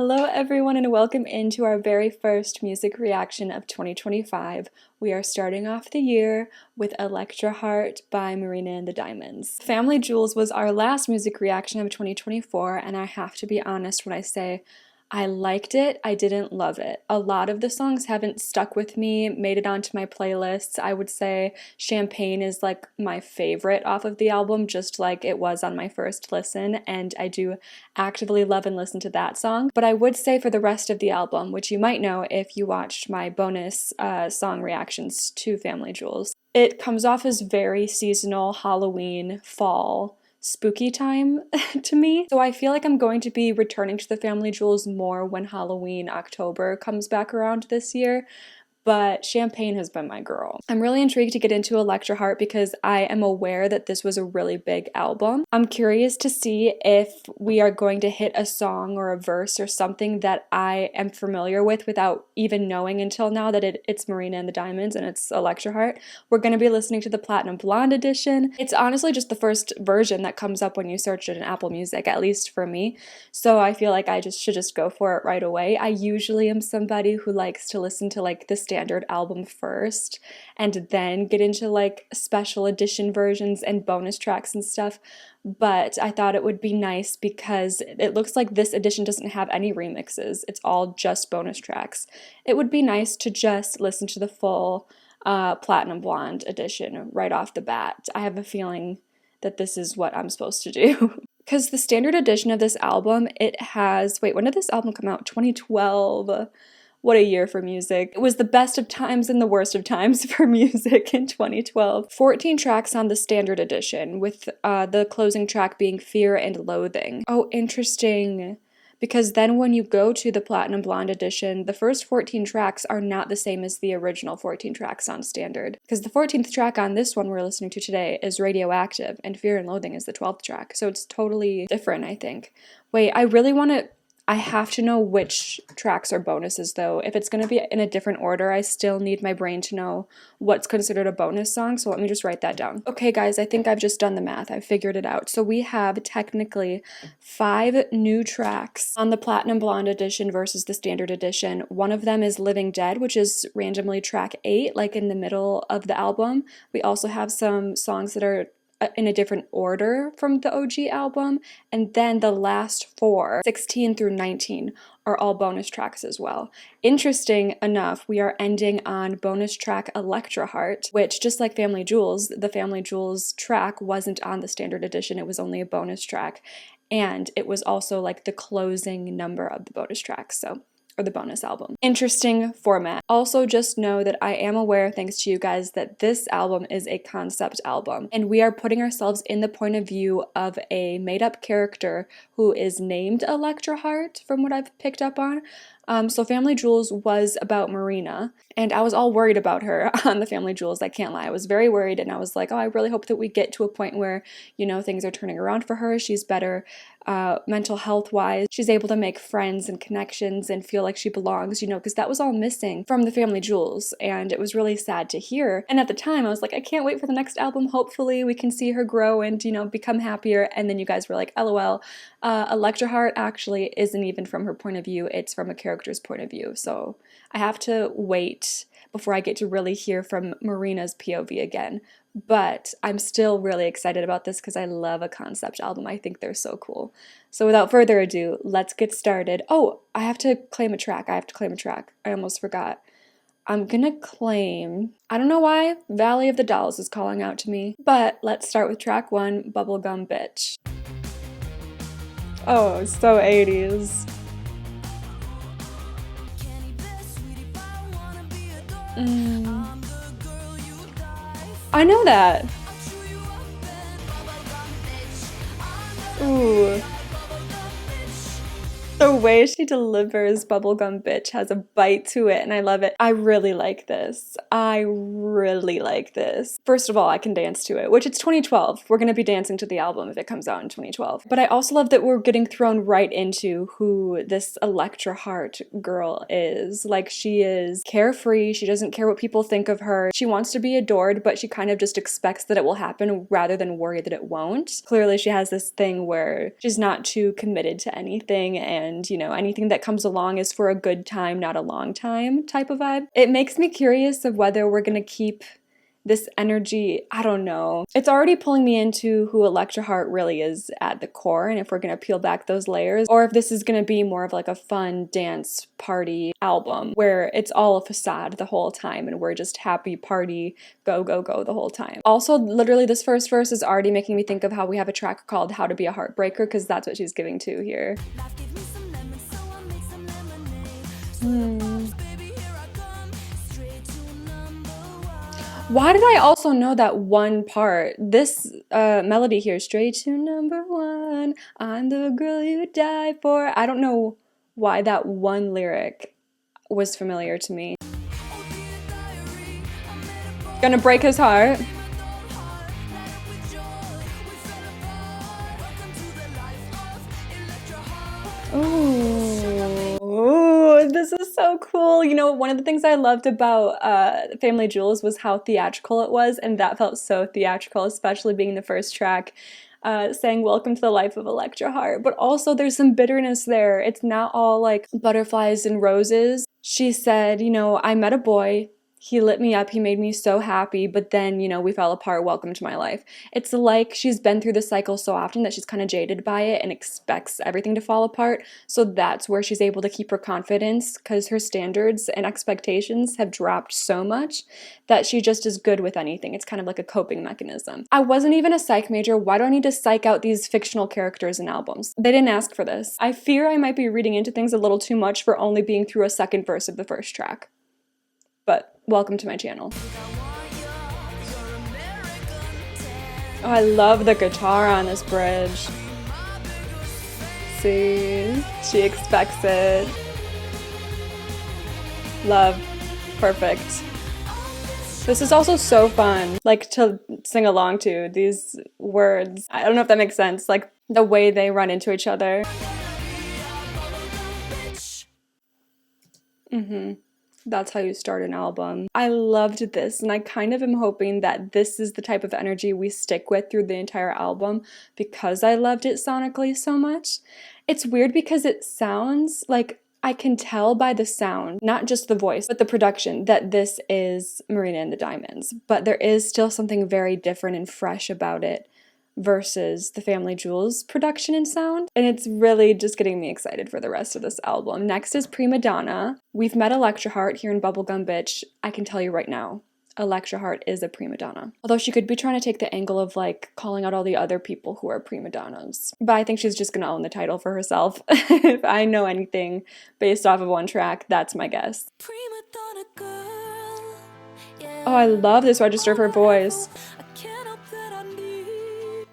Hello everyone and welcome into our very first music reaction of 2025. We are starting off the year with Electra Heart by Marina and The Diamonds. Family Jewels was our last music reaction of 2024, and I have to be honest when I say I liked it, I didn't love it. A lot of the songs haven't stuck with me, made it onto my playlists. I would say Champagne is like my favorite off of the album, just like it was on my first listen, and I do actively love and listen to that song. But I would say for the rest of the album, which you might know if you watched my bonus song reactions to Family Jewels, it comes off as very seasonal, Halloween, fall, spooky time to me. So I feel like I'm going to be returning to the Family Jewels more when Halloween October comes back around this year. But Champagne has been my girl. I'm really intrigued to get into Electra Heart because I am aware that this was a really big album. I'm curious to see if we are going to hit a song or a verse or something that I am familiar with without even knowing until now that it's Marina and the Diamonds and it's Electra Heart. We're going to be listening to the Platinum Blonde edition. It's honestly just the first version that comes up when you search it in Apple Music, at least for me. So I feel like I should just go for it right away. I usually am somebody who likes to listen to like the standard album first and then get into like special edition versions and bonus tracks and stuff, but I thought it would be nice because it looks like this edition doesn't have any remixes. It's all just bonus tracks. It would be nice to just listen to the full Platinum Blonde edition right off the bat. I have a feeling that this is what I'm supposed to do. Because the standard edition of this album, it has, wait, when did this album come out? 2012. What a year for music. It was the best of times and the worst of times for music in 2012. 14 tracks on the standard edition, with the closing track being Fear and Loathing. Oh, interesting. Because then when you go to the Platinum Blonde edition, the first 14 tracks are not the same as the original 14 tracks on standard. Because the 14th track on this one we're listening to today is Radioactive, and Fear and Loathing is the 12th track. So it's totally different, I think. Wait, I have to know which tracks are bonuses though. If it's going to be in a different order, I still need my brain to know what's considered a bonus song, so let me just write that down. Okay guys, I think I've just done the math. I've figured it out. So we have technically 5 new tracks on the Platinum Blonde edition versus the standard edition. One of them is Living Dead, which is randomly track 8, like in the middle of the album. We also have some songs that are in a different order from the OG album, and then the last 4, 16 through 19, are all bonus tracks as well. Interesting enough, we are ending on bonus track Electra Heart, which, just like Family Jewels, the Family Jewels track wasn't on the standard edition, it was only a bonus track, and it was also like the closing number of the bonus tracks, or the bonus album. Interesting format. Also, just know that I am aware, thanks to you guys, that this album is a concept album, and we are putting ourselves in the point of view of a made-up character who is named Electra Heart, from what I've picked up on. So Family Jewels was about Marina, and I was all worried about her on the Family Jewels, I can't lie. I was very worried, and I was like, oh, I really hope that we get to a point where, you know, things are turning around for her. She's better mental health-wise. She's able to make friends and connections and feel like she belongs, you know, because that was all missing from the Family Jewels, and it was really sad to hear. And at the time, I was like, I can't wait for the next album. Hopefully we can see her grow and, you know, become happier. And then you guys were like, LOL, Electra Heart actually isn't even from her point of view, it's from a character's point of view. So I have to wait before I get to really hear from Marina's POV again. But I'm still really excited about this because I love a concept album. I think they're so cool. So without further ado, let's get started. Oh, I have to claim a track. I almost forgot. I'm gonna claim, I don't know why, Valley of the Dolls is calling out to me, but let's start with track 1, Bubblegum Bitch. Oh, so 80s. I know that. Ooh. The way she delivers Bubblegum Bitch has a bite to it, and I love it. I really like this. First of all, I can dance to it, which it's 2012. We're gonna be dancing to the album if it comes out in 2012. But I also love that we're getting thrown right into who this Electra Heart girl is. Like, she is carefree, she doesn't care what people think of her. She wants to be adored, but she kind of just expects that it will happen rather than worry that it won't. Clearly, she has this thing where she's not too committed to anything, and and, you know, anything that comes along is for a good time, not a long time type of vibe. It makes me curious of whether we're gonna keep this energy, I don't know. It's already pulling me into who Electra Heart really is at the core, and if we're gonna peel back those layers, or if this is gonna be more of like a fun dance party album where it's all a facade the whole time and we're just happy party, go, go, go the whole time. Also, literally this first verse is already making me think of how we have a track called How to Be a Heartbreaker, because that's what she's giving to here. Why did I also know that one part? This melody here, straight to number one, I'm the girl you die for. I don't know why that one lyric was familiar to me. Gonna break his heart. Ooh, this is so cool. You know, one of the things I loved about Family Jewels was how theatrical it was, and that felt so theatrical, especially being the first track, saying welcome to the life of Electra Heart. But also there's some bitterness there. It's not all like butterflies and roses. She said, you know, I met a boy. He lit me up, he made me so happy, but then, you know, we fell apart, welcome to my life. It's like she's been through the cycle so often that she's kind of jaded by it and expects everything to fall apart, so that's where she's able to keep her confidence, because her standards and expectations have dropped so much that she just is good with anything. It's kind of like a coping mechanism. I wasn't even a psych major, why do I need to psych out these fictional characters in albums? They didn't ask for this. I fear I might be reading into things a little too much for only being through a second verse of the first track. But welcome to my channel. Oh, I love the guitar on this bridge. See, she expects it. Love, perfect. This is also so fun, like, to sing along to, these words. I don't know if that makes sense, like the way they run into each other. That's how you start an album. I loved this, and I kind of am hoping that this is the type of energy we stick with through the entire album because I loved it sonically so much. It's weird because it sounds like I can tell by the sound, not just the voice, but the production, that this is Marina and the Diamonds. But there is still something very different and fresh about it versus the Family Jewels production and sound, and it's really just getting me excited for the rest of this album. Next is Primadonna. We've met Electra Heart here in Bubblegum Bitch. I can tell you right now, Electra Heart is a prima donna. Although she could be trying to take the angle of like calling out all the other people who are prima donnas. But I think she's just gonna own the title for herself. If I know anything based off of one track, that's my guess. Oh, I love this register of her voice.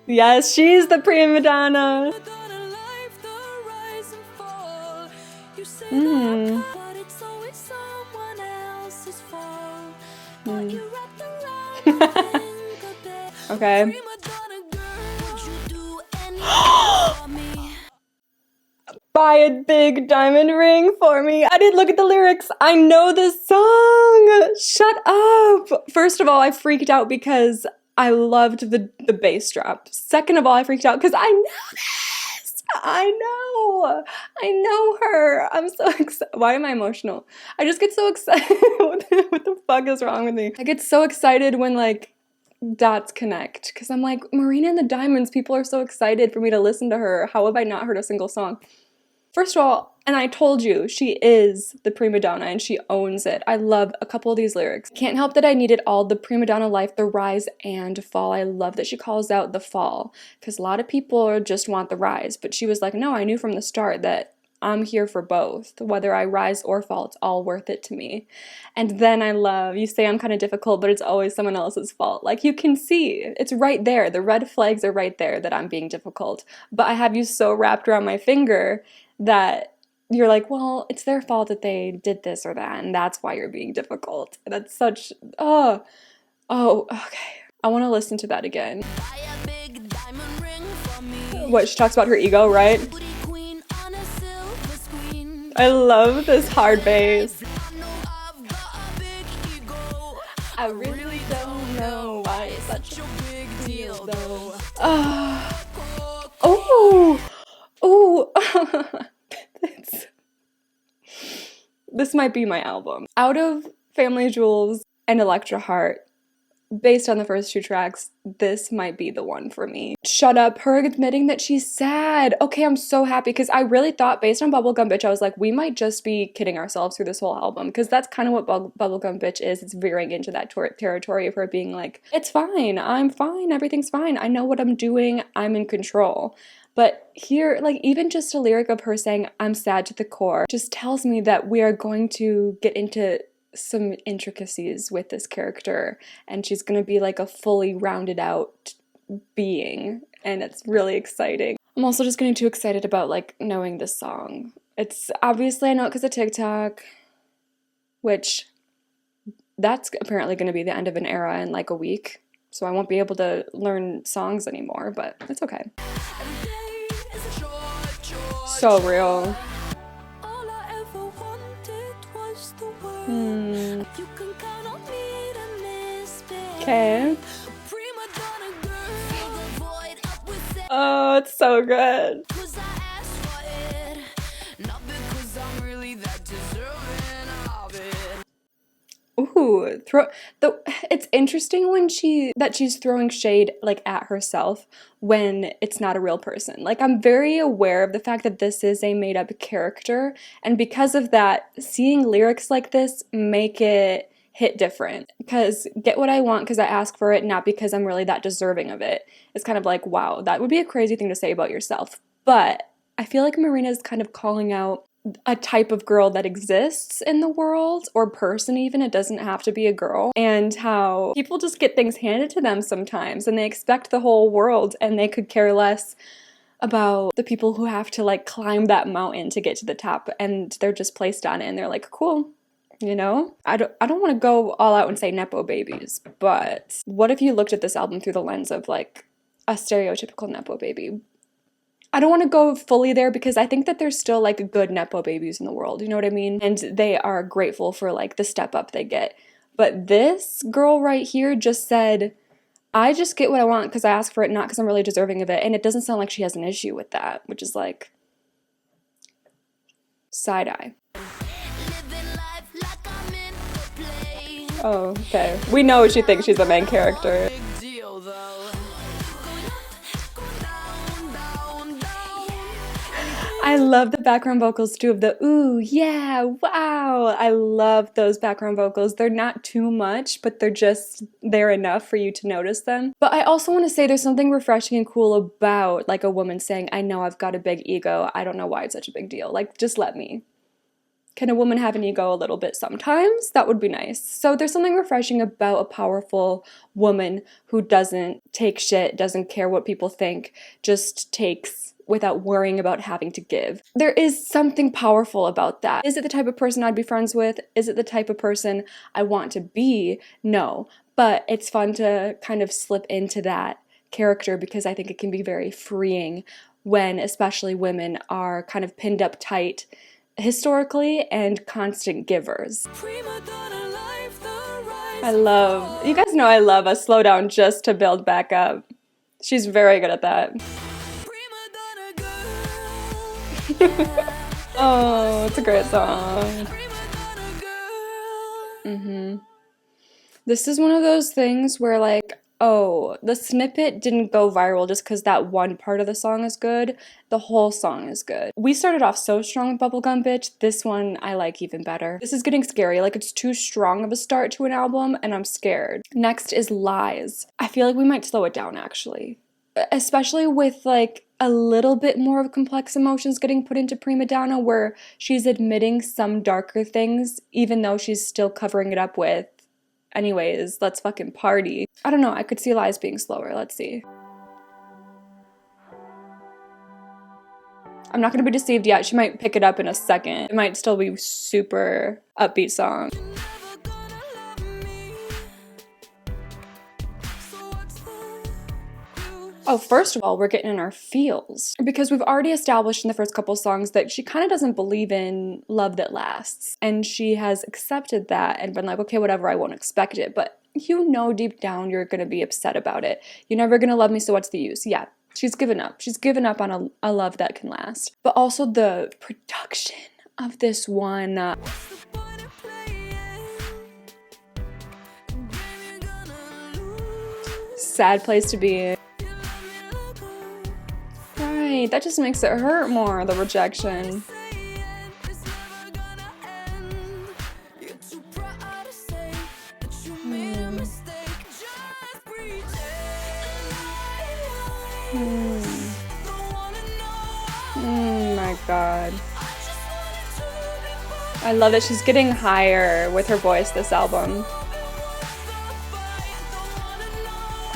Yes, she's the prima donna. Okay. Buy a big diamond ring for me. I didn't look at the lyrics. I know this song. Shut up. First of all, I freaked out because I loved the bass drop. Second of all, I freaked out because I know this. I know her. I'm so excited. Why am I emotional? I just get so excited. What the fuck is wrong with me? I get so excited when like dots connect because I'm like, Marina and the Diamonds, people are so excited for me to listen to her. How have I not heard a single song? First of all, and I told you, she is the prima donna and she owns it. I love a couple of these lyrics. Can't help that I needed all the prima donna life, the rise and fall. I love that she calls out the fall because a lot of people just want the rise, but she was like, no, I knew from the start that I'm here for both. Whether I rise or fall, it's all worth it to me. And then I love, you say I'm kind of difficult, but it's always someone else's fault. Like you can see, it's right there. The red flags are right there that I'm being difficult. But I have you so wrapped around my finger that you're like, well, it's their fault that they did this or that, and that's why you're being difficult. That's such, okay. I want to listen to that again. What, she talks about her ego, right? I love this hard bass. I really don't know why it's such a big deal, though. Oh. This might be my album. Out of Family Jewels and Electra Heart, based on the first two tracks, this might be the one for me. Shut Up, her admitting that she's sad. Okay, I'm so happy because I really thought, based on Bubblegum Bitch, I was like, we might just be kidding ourselves through this whole album, because that's kind of what Bubblegum Bitch is. It's veering into that territory of her being like, it's fine, I'm fine, everything's fine, I know what I'm doing, I'm in control. But here, like, even just a lyric of her saying, I'm sad to the core, just tells me that we are going to get into some intricacies with this character, and she's gonna be like a fully rounded out being, and it's really exciting. I'm also just getting too excited about like knowing this song. It's obviously, I know it because of TikTok, which that's apparently going to be the end of an era in like a week, so I won't be able to learn songs anymore, but it's okay. So real. Okay. Oh, it's so good. Ooh, it's interesting when she's throwing shade like at herself when it's not a real person. Like, I'm very aware of the fact that this is a made-up character, and because of that, seeing lyrics like this make it hit different. Because get what I want because I ask for it, not because I'm really that deserving of it. It's kind of like, wow, that would be a crazy thing to say about yourself. But I feel like Marina is kind of calling out a type of girl that exists in the world, or person even, it doesn't have to be a girl, and how people just get things handed to them sometimes and they expect the whole world and they could care less about the people who have to like climb that mountain to get to the top, and they're just placed on it and they're like, cool, you know? I don't want to go all out and say nepo babies, but what if you looked at this album through the lens of like a stereotypical nepo baby? I don't want to go fully there because I think that there's still like good nepo babies in the world, you know what I mean? And they are grateful for like the step up they get. But this girl right here just said, I just get what I want because I ask for it, not because I'm really deserving of it. And it doesn't sound like she has an issue with that, which is like side eye. Oh, okay. We know she thinks she's the main character. I love the background vocals too of the ooh, yeah, wow. I love those background vocals. They're not too much, but they're enough for you to notice them. But I also want to say there's something refreshing and cool about like a woman saying, I know I've got a big ego. I don't know why it's such a big deal. Like, just let me. Can a woman have an ego a little bit sometimes? That would be nice. So there's something refreshing about a powerful woman who doesn't take shit, doesn't care what people think, just takes without worrying about having to give. There is something powerful about that. Is it the type of person I'd be friends with? Is it the type of person I want to be? No. But it's fun to kind of slip into that character because I think it can be very freeing when especially women are kind of pinned up tight historically and constant givers. You guys know I love a slow down just to build back up. She's very good at that. Oh, it's a great song. This is one of those things where like, oh, the snippet didn't go viral just because that one part of the song is good. The whole song is good. We started off so strong with Bubblegum Bitch. This one I like even better. This is getting scary. Like, it's too strong of a start to an album and I'm scared. Next is Lies. I feel like we might slow it down actually. Especially with like a little bit more of complex emotions getting put into Primadonna, where she's admitting some darker things even though she's still covering it up with, anyways, let's fucking party. I don't know, I could see Lies being slower. Let's see. I'm not gonna be deceived yet. She might pick it up in a second. It might still be super upbeat song. Oh, first of all, we're getting in our feels. Because we've already established in the first couple songs that she kind of doesn't believe in love that lasts. And she has accepted that and been like, okay, whatever, I won't expect it. But you know deep down you're gonna be upset about it. You're never gonna love me, so what's the use? Yeah, she's given up. She's given up on a love that can last. But also the production of this one. sad place to be. Right, that just makes it hurt more, the rejection. Oh my god. I love that she's getting higher with her voice this album.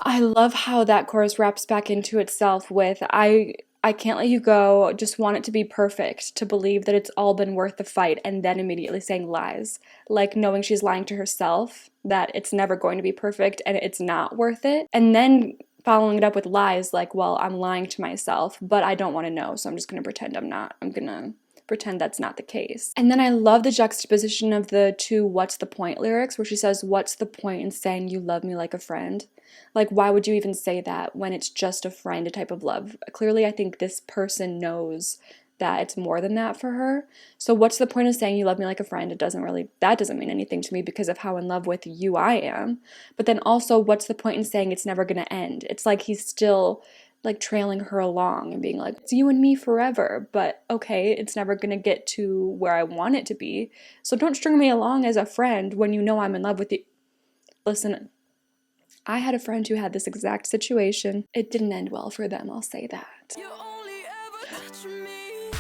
I love how that chorus wraps back into itself with I can't let you go, just want it to be perfect, to believe that it's all been worth the fight, and then immediately saying lies. Like knowing she's lying to herself, that it's never going to be perfect and it's not worth it. And then following it up with lies like, well, I'm lying to myself, but I don't want to know, so I'm just going to pretend I'm not. I'm going to pretend that's not the case. And then I love the juxtaposition of the two "What's the point" lyrics, where she says, what's the point in saying you love me like a friend? Like, why would you even say that when it's just a friend type of love? Clearly, I think this person knows that it's more than that for her. So what's the point of saying you love me like a friend? That doesn't mean anything to me because of how in love with you I am. But then also, what's the point in saying it's never gonna end? It's like he's still like trailing her along and being like, it's you and me forever, but okay, it's never gonna get to where I want it to be. So don't string me along as a friend when you know I'm in love with you. Listen, I had a friend who had this exact situation. It didn't end well for them, I'll say that. You only ever touch me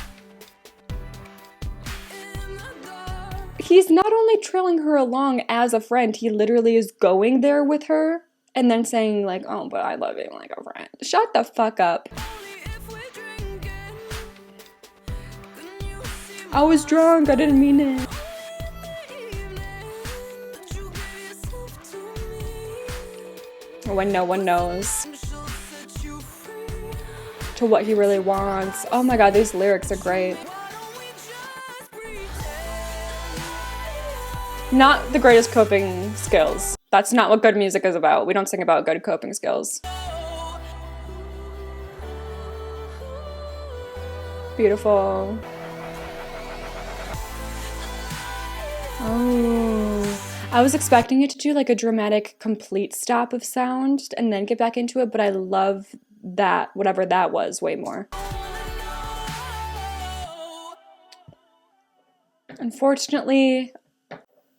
in the dark. He's not only trailing her along as a friend, he literally is going there with her and then saying like, oh, but I love him like a friend. Shut the fuck up. I was drunk, I didn't mean it. When no one knows to what he really wants. Oh my god, these lyrics are great. Not the greatest coping skills. That's not what good music is about. We don't sing about good coping skills. Beautiful. Oh. I was expecting it to do like a dramatic complete stop of sound and then get back into it, but I love that, whatever that was, way more. Unfortunately,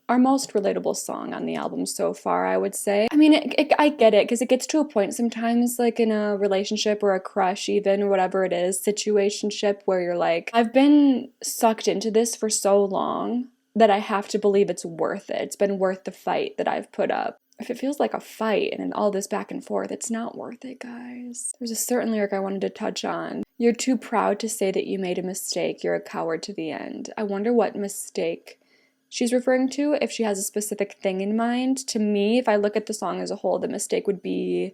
our most relatable song on the album so far, I would say. I mean, I get it, because it gets to a point sometimes, like in a relationship or a crush even, or whatever it is, situationship, where you're like, I've been sucked into this for so long that I have to believe it's worth it. It's been worth the fight that I've put up. If it feels like a fight and all this back and forth, it's not worth it, guys. There's a certain lyric I wanted to touch on. You're too proud to say that you made a mistake. You're a coward to the end. I wonder what mistake she's referring to, if she has a specific thing in mind. To me, if I look at the song as a whole, the mistake would be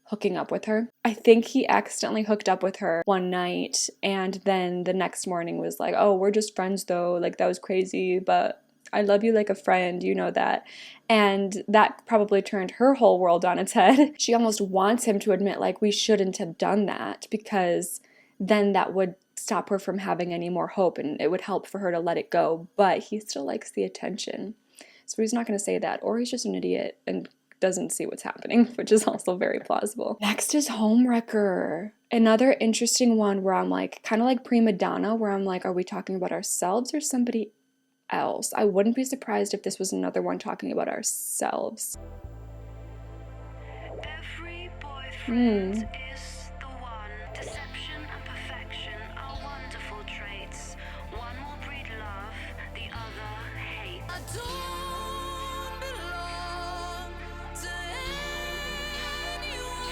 hooking up with her. I think he accidentally hooked up with her one night and then the next morning was like, oh, we're just friends though, like that was crazy, but I love you like a friend, you know that. And that probably turned her whole world on its head. She almost wants him to admit like we shouldn't have done that, because then that would stop her from having any more hope and it would help for her to let it go, but he still likes the attention. So he's not going to say that, or he's just an idiot and doesn't see what's happening, which is also very plausible. Next is Homewrecker. Another interesting one where I'm like, kind of like Primadonna, where I'm like, are we talking about ourselves or somebody else? I wouldn't be surprised if this was another one talking about ourselves. Every boyfriend is the one. Deception and perfection are wonderful traits. One will breed love, the other hate. I don't belong to anyone.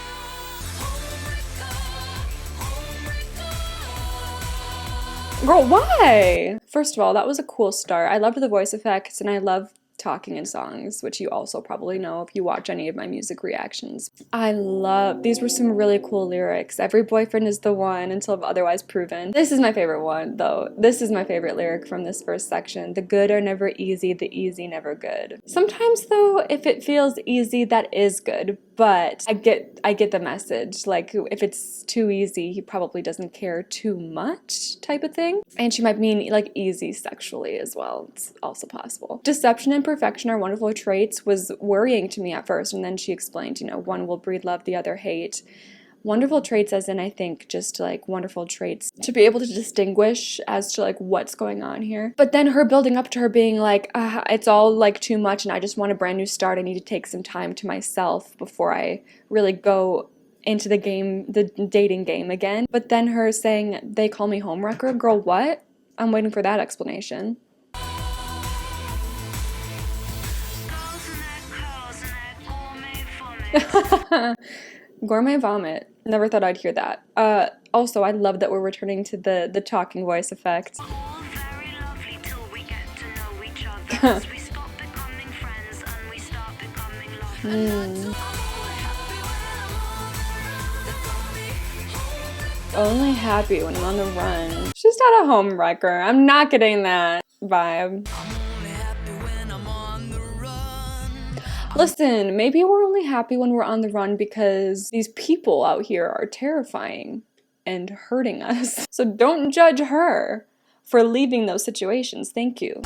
Homewrecker. Girl, why? First of all, that was a cool start. I loved the voice effects and I love talking in songs, which you also probably know if you watch any of my music reactions. These were some really cool lyrics. Every boyfriend is the one until otherwise proven. This is my favorite one though. This is my favorite lyric from this first section. The good are never easy, the easy never good. Sometimes though, if it feels easy, that is good, but I get the message. Like, if it's too easy, he probably doesn't care too much type of thing. And she might mean like easy sexually as well. It's also possible. Deception and perfection are wonderful traits was worrying to me at first, and then she explained, you know, one will breed love, the other hate. Wonderful traits as in, I think, just like wonderful traits to be able to distinguish as to like what's going on here. But then her building up to her being like, it's all like too much and I just want a brand new start. I need to take some time to myself before I really go into the game, the dating game again. But then her saying, they call me Homewrecker. Girl, what? I'm waiting for that explanation. Gourmet vomit. Never thought I'd hear that. Also, I love that we're returning to the talking voice effect. All very lovely till we get to know each other. We stop becoming friends and we start becoming lovers. Only happy when I'm on the run. She's not a homewrecker. I'm not getting that vibe. Listen, maybe we're only happy when we're on the run because these people out here are terrifying and hurting us. So don't judge her for leaving those situations. Thank you.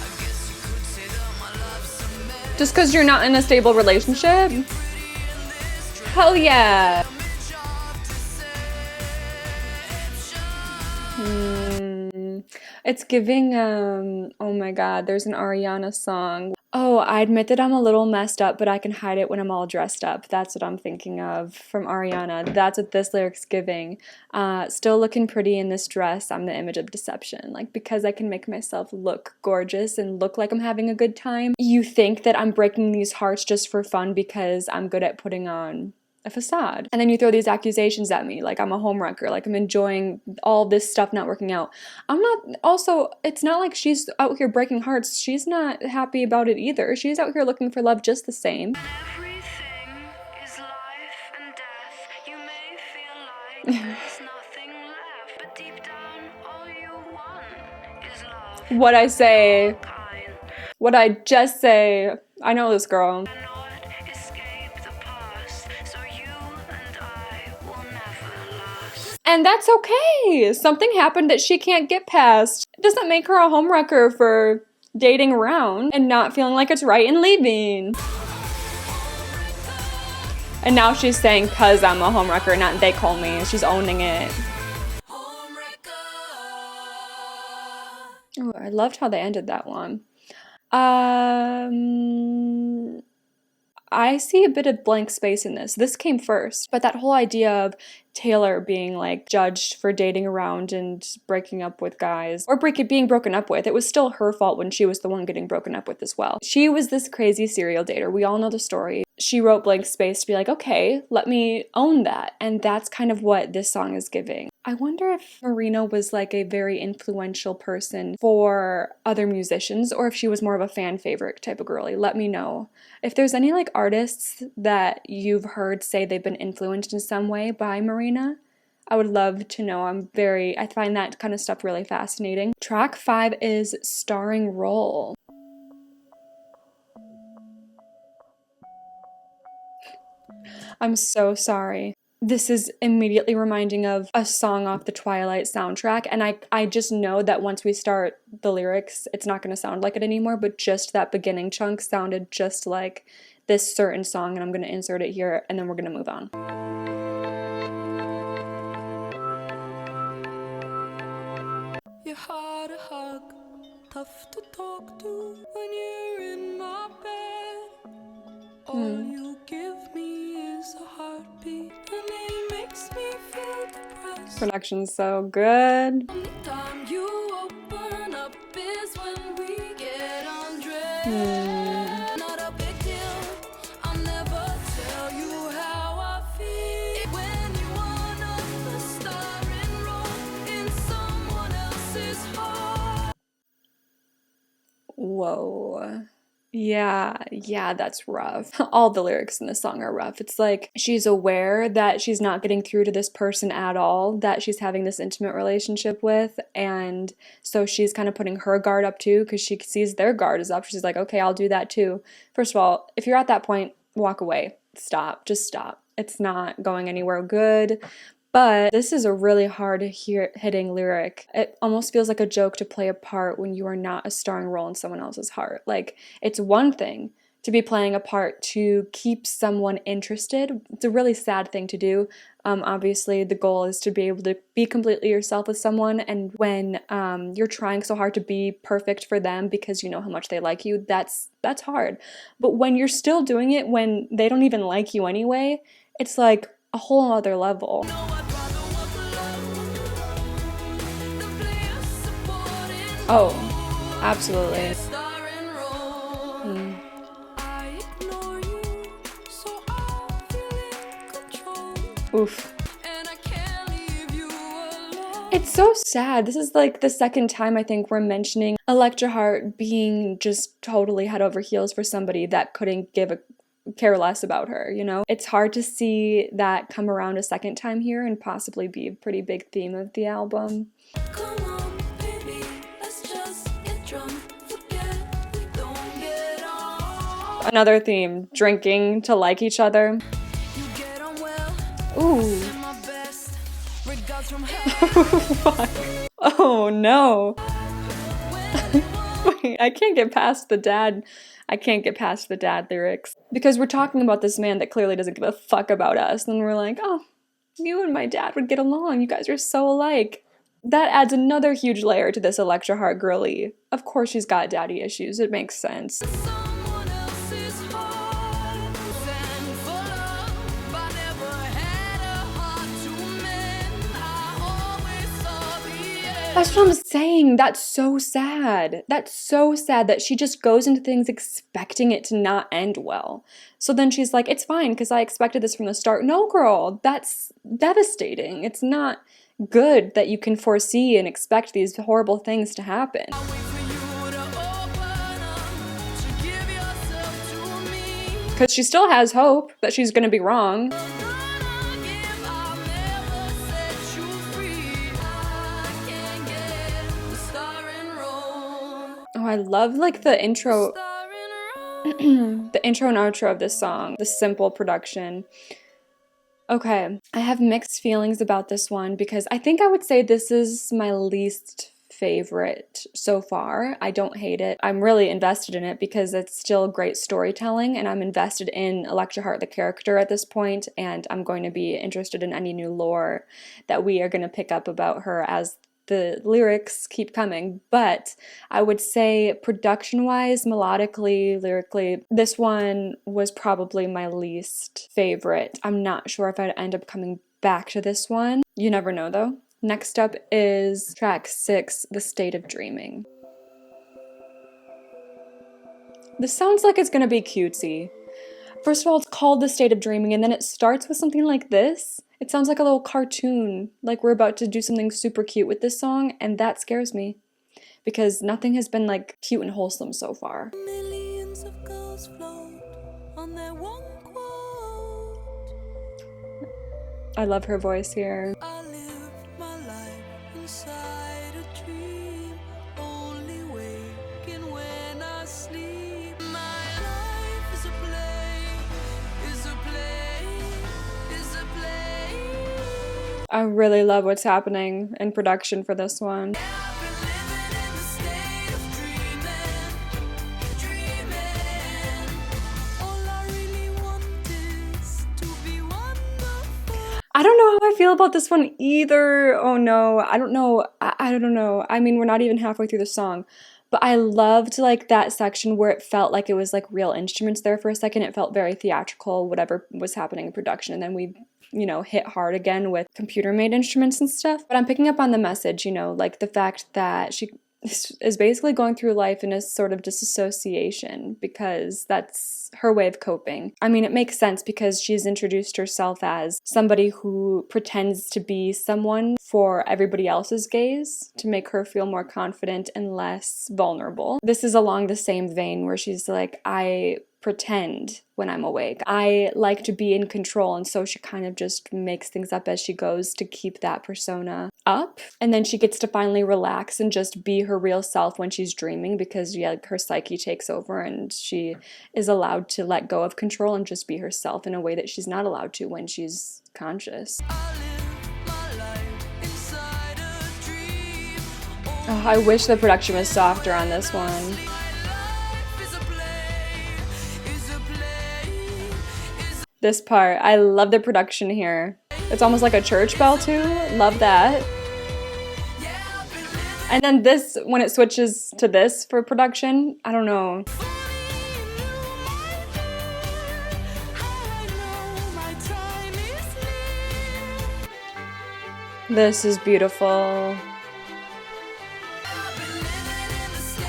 Just because you're not in a stable relationship? Hell yeah. It's giving, oh my god, there's an Ariana song. Oh, I admit that I'm a little messed up, but I can hide it when I'm all dressed up. That's what I'm thinking of from Ariana. That's what this lyric's giving. Still looking pretty in this dress. I'm the image of deception. Like, because I can make myself look gorgeous and look like I'm having a good time, you think that I'm breaking these hearts just for fun because I'm good at putting on a facade. And then you throw these accusations at me, like I'm a homewrecker, like I'm enjoying all this stuff not working out. I'm not, also, it's not like she's out here breaking hearts. She's not happy about it either. She's out here looking for love just the same. Everything is life and death. You may feel like there's nothing left, but deep down all you want is love. What I say, Kind. what I just say, I know this girl. Cannot escape the past, so you and I will never last. And that's okay. Something happened that she can't get past. It doesn't make her a homewrecker for dating around and not feeling like it's right and leaving. And now she's saying, cause I'm a homewrecker, not they call me. She's owning it. Oh, I loved how they ended that one. I see a bit of blank space in this. This came first, but that whole idea of Taylor being like judged for dating around and breaking up with guys, or being broken up with, it was still her fault when she was the one getting broken up with as well. She was this crazy serial dater. We all know the story. She wrote blank space to be like, okay, let me own that. And that's kind of what this song is giving. I wonder if Marina was like a very influential person for other musicians, or if she was more of a fan favorite type of girly. Let me know. If there's any like artists that you've heard say they've been influenced in some way by Marina, I would love to know. I find that kind of stuff really fascinating. Track 5 is Starring Role. I'm so sorry. This is immediately reminding of a song off the Twilight soundtrack, and I just know that once we start the lyrics, it's not going to sound like it anymore, but just that beginning chunk sounded just like this certain song, and I'm going to insert it here, and then we're going to move on. You're hard to hug, tough to talk to when you're in my bed. All you give me is a heartbeat, and it makes me feel depressed. Production's so good. The time you open up is when we get undressed. Not a big deal, I'll never tell you how I feel. When you wanna the starring role in someone else's heart. Whoa. Yeah, that's rough. All the lyrics in this song are rough. It's like she's aware that she's not getting through to this person at all, that she's having this intimate relationship with, and so she's kind of putting her guard up too, because she sees their guard is up. She's like, okay, I'll do that too. First of all, if you're at that point, walk away. Stop. Just stop. it's not going anywhere good. But this is a really hard hitting lyric. It almost feels like a joke to play a part when you are not a starring role in someone else's heart. Like, it's one thing to be playing a part to keep someone interested. It's a really sad thing to do. Obviously, the goal is to be able to be completely yourself with someone, and when you're trying so hard to be perfect for them because you know how much they like you, that's hard. But when you're still doing it when they don't even like you anyway, it's like a whole other level. Oh, absolutely. Oof. It's so sad. This is like the second time I think we're mentioning Electra Heart being just totally head over heels for somebody that couldn't care less about her, you know? It's hard to see that come around a second time here and possibly be a pretty big theme of the album. Come on, baby, let's just get drunk, forget we don't get on. Another theme, drinking to like each other. You get on well. Ooh. Fuck. Oh no. Wait, I can't get past the dad. I can't get past the dad lyrics. Because we're talking about this man that clearly doesn't give a fuck about us. And we're like, oh, you and my dad would get along. You guys are so alike. That adds another huge layer to this Electra Heart girly. Of course she's got daddy issues. It makes sense. That's what I'm saying. That's so sad. That's so sad that she just goes into things expecting it to not end well. So then she's like, it's fine because I expected this from the start. No, girl, that's devastating. It's not good that you can foresee and expect these horrible things to happen. Because she still has hope that she's going to be wrong. Oh, I love like the intro, the intro and outro of this song, the simple production. Okay, I have mixed feelings about this one because I think I would say this is my least favorite so far. I don't hate it. I'm really invested in it because it's still great storytelling, and I'm invested in Electra Heart the character at this point, and I'm going to be interested in any new lore that we are going to pick up about her as the lyrics keep coming. But I would say production-wise, melodically, lyrically, this one was probably my least favorite. I'm not sure if I'd end up coming back to this one. You never know though. Next up is track 6, The State of Dreaming. This sounds like it's gonna be cutesy. First of all, it's called The State of Dreaming, and then it starts with something like this. It sounds like a little cartoon, like we're about to do something super cute with this song, and that scares me. Because nothing has been like cute and wholesome so far. Millions of girls float on their one quote. I love her voice here. I live my life inside a dream, only waking when I sleep. My life is a play, is a play, is a play. I really love what's happening in production for this one. I don't know how I feel about this one either. Oh no, I don't know. I don't know. I mean, we're not even halfway through the song. But I loved like that section where it felt like it was like real instruments there for a second. It felt very theatrical, whatever was happening in production. And then we, you know, hit hard again with computer-made instruments and stuff. But I'm picking up on the message, you know, like the fact that she is basically going through life in a sort of disassociation because that's her way of coping. I mean, it makes sense because she's introduced herself as somebody who pretends to be someone for everybody else's gaze to make her feel more confident and less vulnerable. This is along the same vein where she's like, I pretend when I'm awake. I like to be in control, and so she kind of just makes things up as she goes to keep that persona up. And then she gets to finally relax and just be her real self when she's dreaming, because yeah, her psyche takes over and she is allowed to let go of control and just be herself in a way that she's not allowed to when she's conscious. Oh, I wish the production was softer on this one. This part, I love the production here. It's almost like a church bell too. Love that. And then this, when it switches to this for production, I don't know. This is beautiful.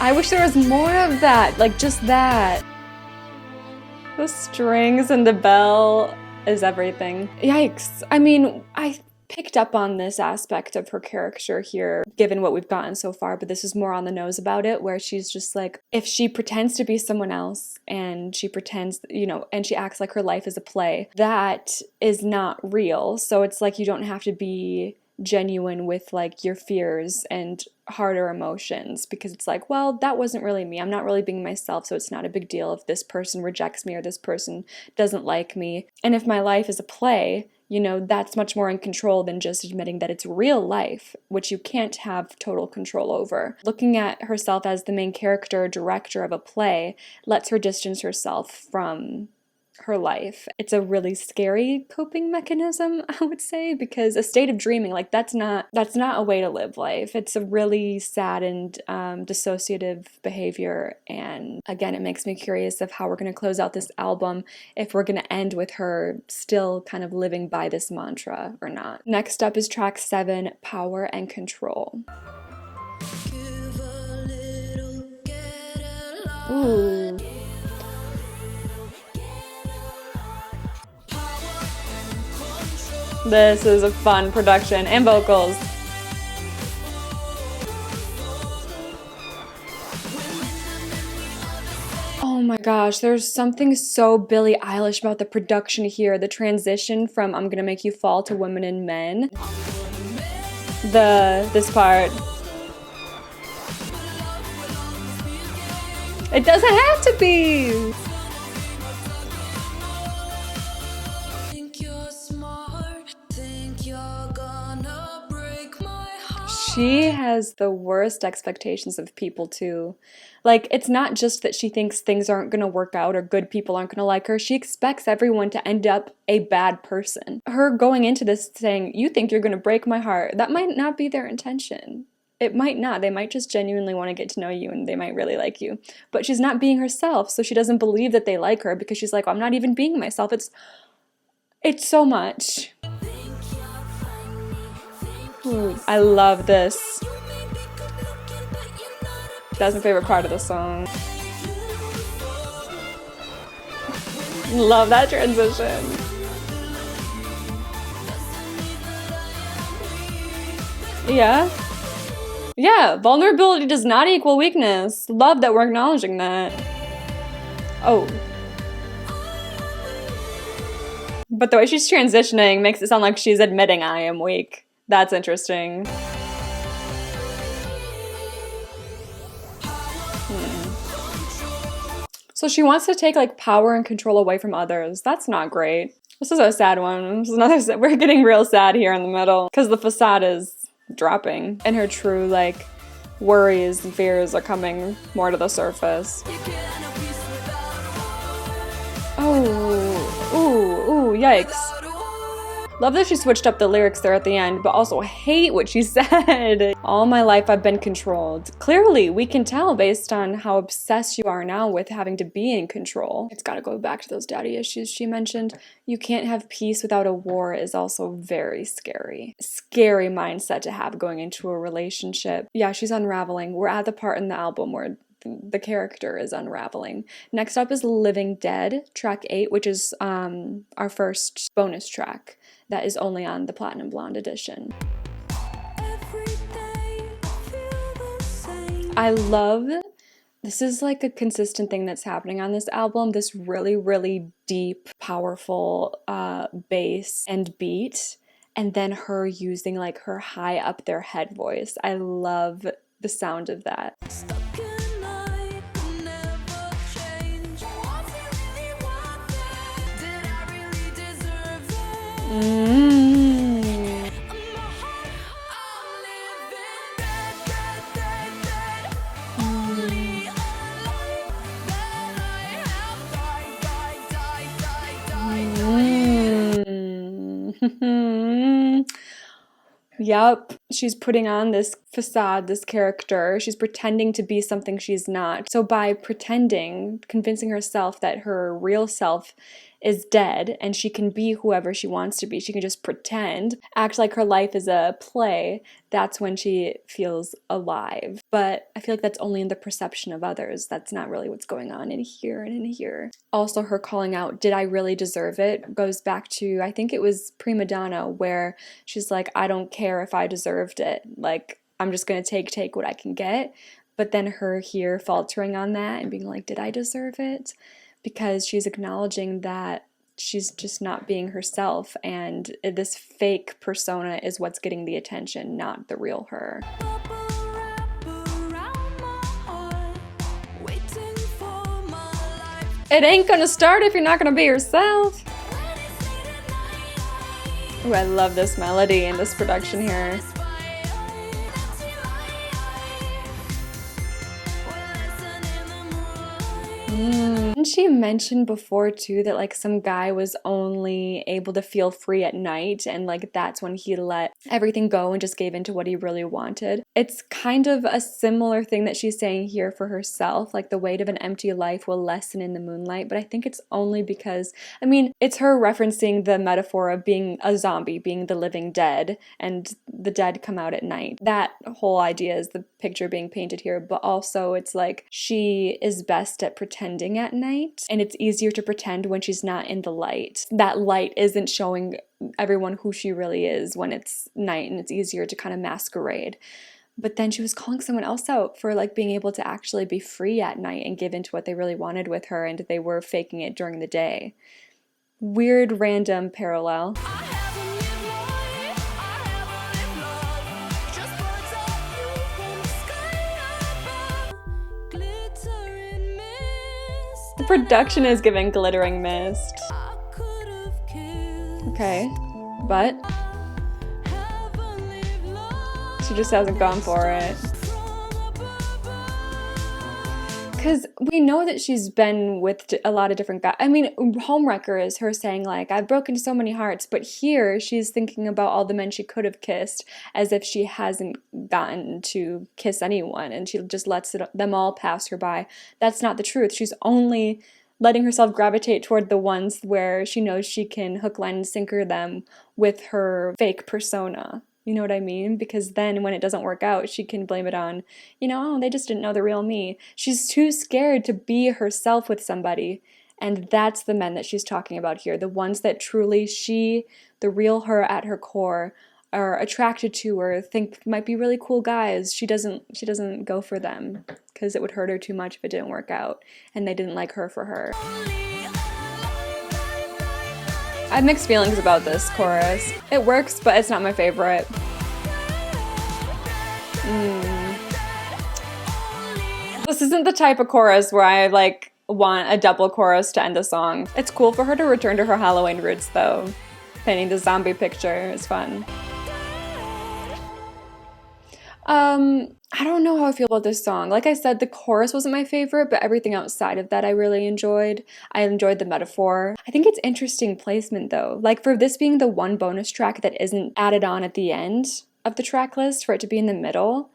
I wish there was more of that, like just that. The strings and the bell is everything. Yikes. I mean, I picked up on this aspect of her character here, given what we've gotten so far, but this is more on the nose about it, where she's just like, if she pretends to be someone else and she pretends, you know, and she acts like her life is a play, that is not real. So it's like you don't have to be genuine with like your fears and harder emotions, because it's like, well, that wasn't really me. I'm not really being myself, so it's not a big deal if this person rejects me or this person doesn't like me. And if my life is a play, you know, that's much more in control than just admitting that it's real life, which you can't have total control over. Looking at herself as the main character, director of a play, lets her distance herself from her life. It's a really scary coping mechanism, I would say, because a state of dreaming, like that's not a way to live life. It's a really sad and dissociative behavior. And again, it makes me curious of how we're going to close out this album, if we're going to end with her still kind of living by this mantra or not. Next up is track 7, Power and Control. Ooh. This is a fun production and vocals. Oh my gosh, there's something so Billie Eilish about the production here. The transition from I'm Gonna Make You Fall to Women and Men. This part. It doesn't have to be. She has the worst expectations of people too. Like, it's not just that she thinks things aren't gonna work out or good people aren't gonna like her. She expects everyone to end up a bad person. Her going into this saying, you think you're gonna break my heart, that might not be their intention. It might not. They might just genuinely want to get to know you and they might really like you. But she's not being herself, so she doesn't believe that they like her because she's like, I'm not even being myself. It's so much. Ooh, I love this. That's my favorite part of the song. Love that transition. Yeah. Yeah, vulnerability does not equal weakness. Love that we're acknowledging that. Oh. But the way she's transitioning makes it sound like she's admitting I am weak. That's interesting. So she wants to take like power and control away from others. That's not great. This is a sad one. This is another. We're getting real sad here in the middle because the facade is dropping and her true like worries and fears are coming more to the surface. Oh, ooh, yikes. Love that she switched up the lyrics there at the end, but also hate what she said. All my life I've been controlled. Clearly, we can tell based on how obsessed you are now with having to be in control. It's gotta go back to those daddy issues she mentioned. You can't have peace without a war is also very scary. Scary mindset to have going into a relationship. Yeah, she's unraveling. We're at the part in the album where the character is unraveling. Next up is Living Dead, track 8, which is our first bonus track that is only on the Platinum Blonde edition. I love This is like a consistent thing that's happening on this album, this really, really deep, powerful bass and beat, and then her using like her high up their head voice. I love the sound of that. Yep, she's putting on this facade, this character. She's pretending to be something she's not. So by pretending, convincing herself that her real self is dead and she can be whoever she wants to be, she can just pretend, act like her life is a play, that's when she feels alive. But I feel like that's only in the perception of others. That's not really what's going on in here and in here. Also, her calling out, "Did I really deserve it?" goes back to, I think it was Primadonna, where she's like, "I don't care if I deserved it. Like, I'm just gonna take what I can get." But then her here faltering on that and being like, "Did I deserve it?" Because she's acknowledging that she's just not being herself, and this fake persona is what's getting the attention, not the real her. It ain't gonna start if you're not gonna be yourself. Ooh, I love this melody and this production here. Didn't she mention before too that like some guy was only able to feel free at night, and like that's when he let everything go and just gave into what he really wanted? It's kind of a similar thing that she's saying here for herself, like the weight of an empty life will lessen in the moonlight, but I think it's only because, I mean, it's her referencing the metaphor of being a zombie, being the living dead, and the dead come out at night. That whole idea is the picture being painted here, but also it's like she is best at pretending at night, and it's easier to pretend when she's not in the light. That light isn't showing everyone who she really is when it's night, and it's easier to kind of masquerade. But then she was calling someone else out for like being able to actually be free at night and give into what they really wanted with her, and they were faking it during the day. Weird random parallel. The production is giving glittering mist. Okay, but she just hasn't gone for it. Because we know that she's been with a lot of different guys. I mean, Homewrecker is her saying like, "I've broken so many hearts," but here she's thinking about all the men she could have kissed as if she hasn't gotten to kiss anyone, and she just lets them all pass her by. That's not the truth. She's only letting herself gravitate toward the ones where she knows she can hook, line, and sinker them with her fake persona. You know what I mean? Because then when it doesn't work out, she can blame it on, oh, they just didn't know the real me. She's too scared to be herself with somebody. And that's the men that she's talking about here. The ones that truly the real her at her core, are attracted to or think might be really cool guys. She doesn't go for them because it would hurt her too much if it didn't work out and they didn't like her for her. I have mixed feelings about this chorus. It works, but it's not my favorite. This isn't the type of chorus where I want a double chorus to end a song. It's cool for her to return to her Halloween roots though. Painting the zombie picture is fun. I don't know how I feel about this song. Like I said, the chorus wasn't my favorite, but everything outside of that I really enjoyed. I enjoyed the metaphor. I think it's interesting placement though. Like for this being the one bonus track that isn't added on at the end of the track list, for it to be in the middle,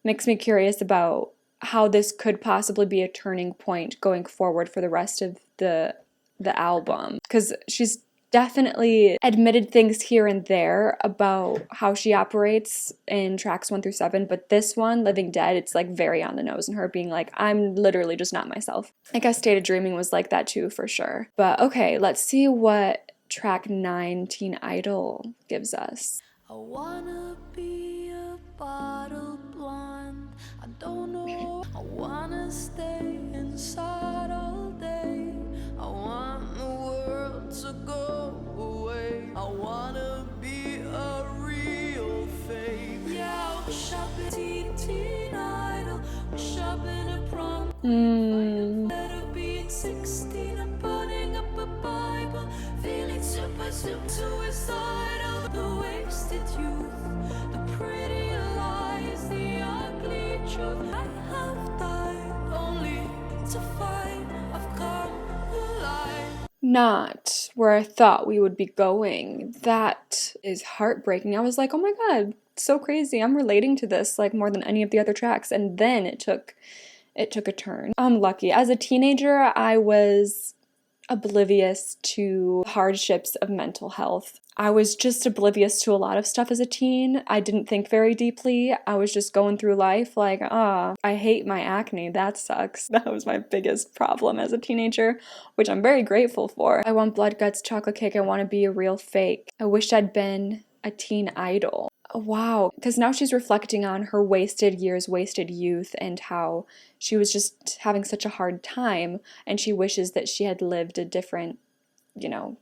makes me curious about how this could possibly be a turning point going forward for the rest of the album. Because she's definitely admitted things here and there about how she operates in tracks 1 through 7, but this one, Living Dead, it's like very on the nose, and her being like, I'm literally just not myself. I guess State of Dreaming was like that too, for sure. But okay, let's see what track 9, Teen Idol, gives us. I wanna be a bottle blonde. I don't know wanna stay inside all day. I want the world to go away. I wanna be a real fake. Yeah, I wish I'd been teen idol. Wish I'd been a prom queen. Better being 16 and putting up a Bible. Feeling super suicidal. The wasted youth, the pretty lies, the ugly truth. I have died only to find I've come alive. Not where I thought we would be going. That is heartbreaking. I was like, oh my god, so crazy. I'm relating to this like more than any of the other tracks. And then it took a turn. I'm lucky. As a teenager, I was oblivious to hardships of mental health. I was just oblivious to a lot of stuff as a teen. I didn't think very deeply. I was just going through life like, I hate my acne. That sucks. That was my biggest problem as a teenager, which I'm very grateful for. I want blood guts, chocolate cake. I want to be a real fake. I wish I'd been a teen idol. Wow, because now she's reflecting on her wasted years, wasted youth, and how she was just having such a hard time, and she wishes that she had lived a different,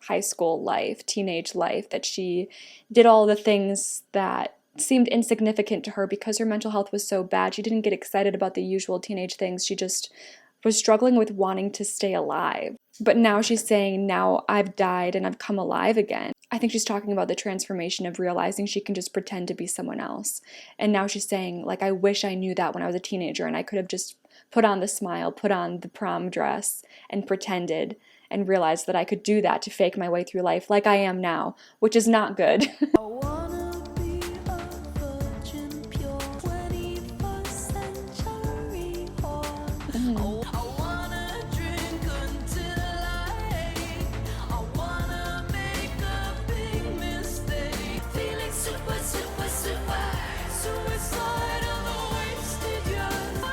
high school life, teenage life, that she did all the things that seemed insignificant to her because her mental health was so bad. She didn't get excited about the usual teenage things. She just was struggling with wanting to stay alive. But now she's saying, now I've died and I've come alive again. I think she's talking about the transformation of realizing she can just pretend to be someone else. And now she's saying, like, I wish I knew that when I was a teenager and I could have just put on the smile, put on the prom dress and pretended and realized that I could do that to fake my way through life like I am now, which is not good. I wanna be a virgin, pure 21st century whore. I wanna drink until I ache. I wanna make a big mistake. Feeling super, super, super suicidal, the wasted years.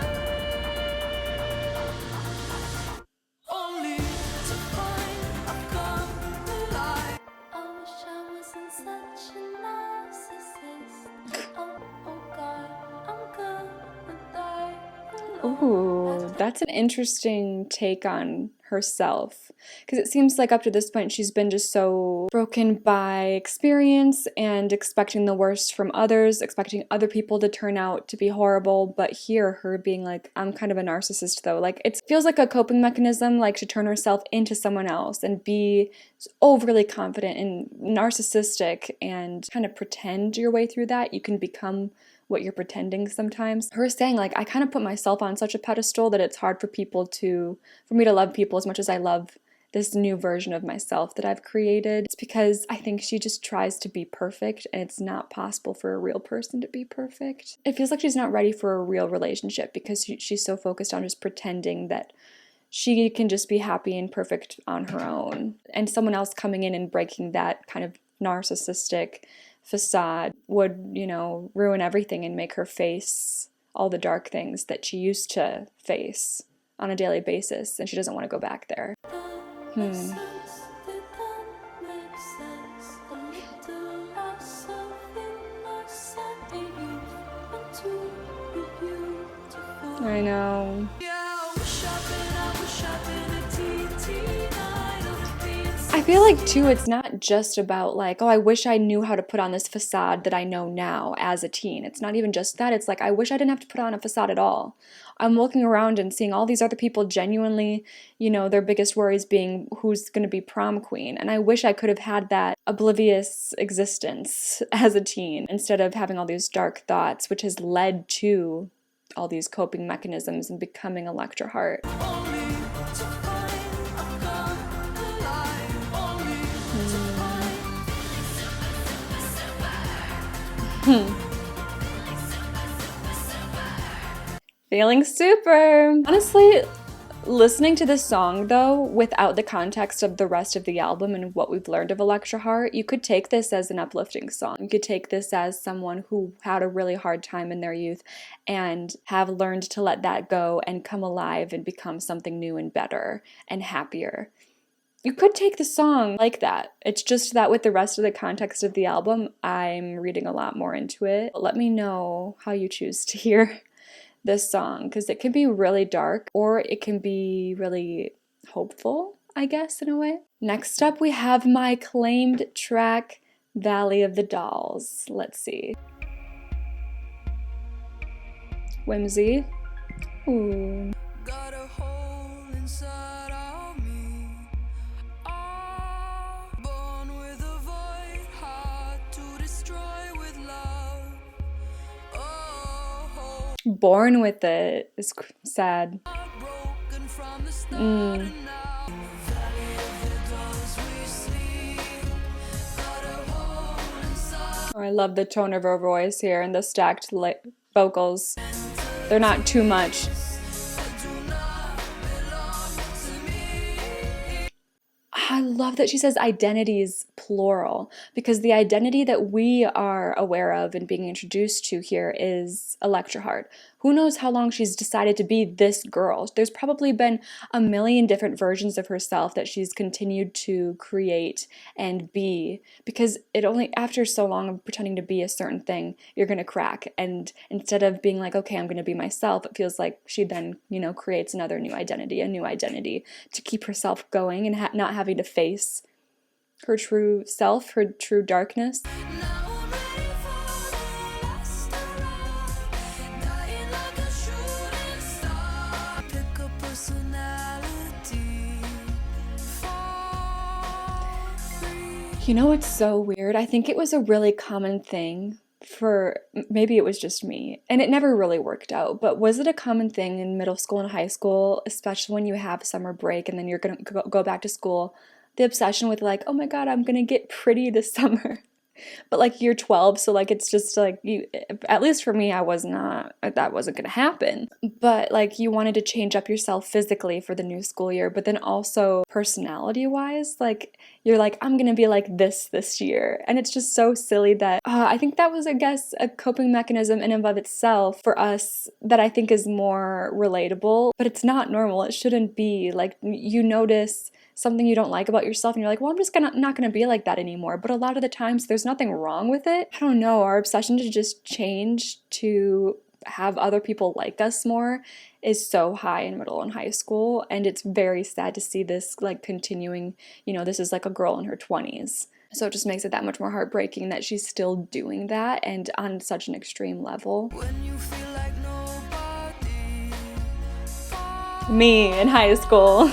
Only to find I've come alive. I wish I wasn't such a narcissist. Oh God, I'm gonna die alone. Ooh, that's an interesting take on herself. Because it seems like up to this point she's been just so broken by experience and expecting the worst from others, expecting other people to turn out to be horrible. But here, her being like, I'm kind of a narcissist though. Like, it feels like a coping mechanism, like to turn herself into someone else and be overly confident and narcissistic and kind of pretend your way through that. You can become what you're pretending sometimes. Her saying, like, I kind of put myself on such a pedestal that it's hard for me to love people as much as I love this new version of myself that I've created. It's because I think she just tries to be perfect, and it's not possible for a real person to be perfect. It feels like she's not ready for a real relationship because she's so focused on just pretending that she can just be happy and perfect on her own. And someone else coming in and breaking that kind of narcissistic facade would, ruin everything and make her face all the dark things that she used to face on a daily basis, and she doesn't want to go back there. I know. I feel like, too, it's not just about like, oh, I wish I knew how to put on this facade that I know now as a teen. It's not even just that. It's like, I wish I didn't have to put on a facade at all. I'm looking around and seeing all these other people genuinely, their biggest worries being who's going to be prom queen. And I wish I could have had that oblivious existence as a teen instead of having all these dark thoughts, which has led to all these coping mechanisms and becoming Electra Heart. Feeling super. Honestly, listening to this song though, without the context of the rest of the album and what we've learned of Electra Heart, you could take this as an uplifting song. You could take this as someone who had a really hard time in their youth and have learned to let that go and come alive and become something new and better and happier. You could take the song like that. It's just that with the rest of the context of the album, I'm reading a lot more into it. Let me know how you choose to hear this song because it can be really dark or it can be really hopeful, I guess, in a way. Next up, we have my claimed track, Valley of the Dolls. Let's see. Whimsy. Ooh. Got a hole inside of me. Born with a void, hard to destroy with love. Oh, Born with it is sad. broken from the start and now. Valley of the dolls we sleep. Got a hole inside. Oh, I love the tone of her voice here and the stacked vocals. They're not too much. I love that she says identities plural because the identity that we are aware of and being introduced to here is Electra Heart. Who knows how long she's decided to be this girl? There's probably been a million different versions of herself that she's continued to create and be because it only after so long of pretending to be a certain thing, you're going to crack. And instead of being like, okay, I'm going to be myself, it feels like she then, creates another new identity, a new identity to keep herself going and not having to face her true self, her true darkness. It's so weird. I think it was a really common thing maybe it was just me, and it never really worked out, but was it a common thing in middle school and high school, especially when you have summer break and then you're gonna go back to school, the obsession with like, oh my god, I'm gonna get pretty this summer. But like you're 12, so like it's just like at least for me, that wasn't gonna happen. But like you wanted to change up yourself physically for the new school year, but then also personality wise, like you're like, I'm gonna be like this year. And it's just so silly that I think that was, I guess, a coping mechanism in and of itself for us that I think is more relatable, but it's not normal. It shouldn't be. Like you notice something you don't like about yourself and you're like, well, I'm just not gonna be like that anymore. But a lot of the times there's nothing wrong with it. I don't know, our obsession to just change to have other people like us more is so high in middle and high school, and it's very sad to see this like continuing. This is like a girl in her 20s, so it just makes it that much more heartbreaking that she's still doing that and on such an extreme level. When you feel like nobody, Me in high school.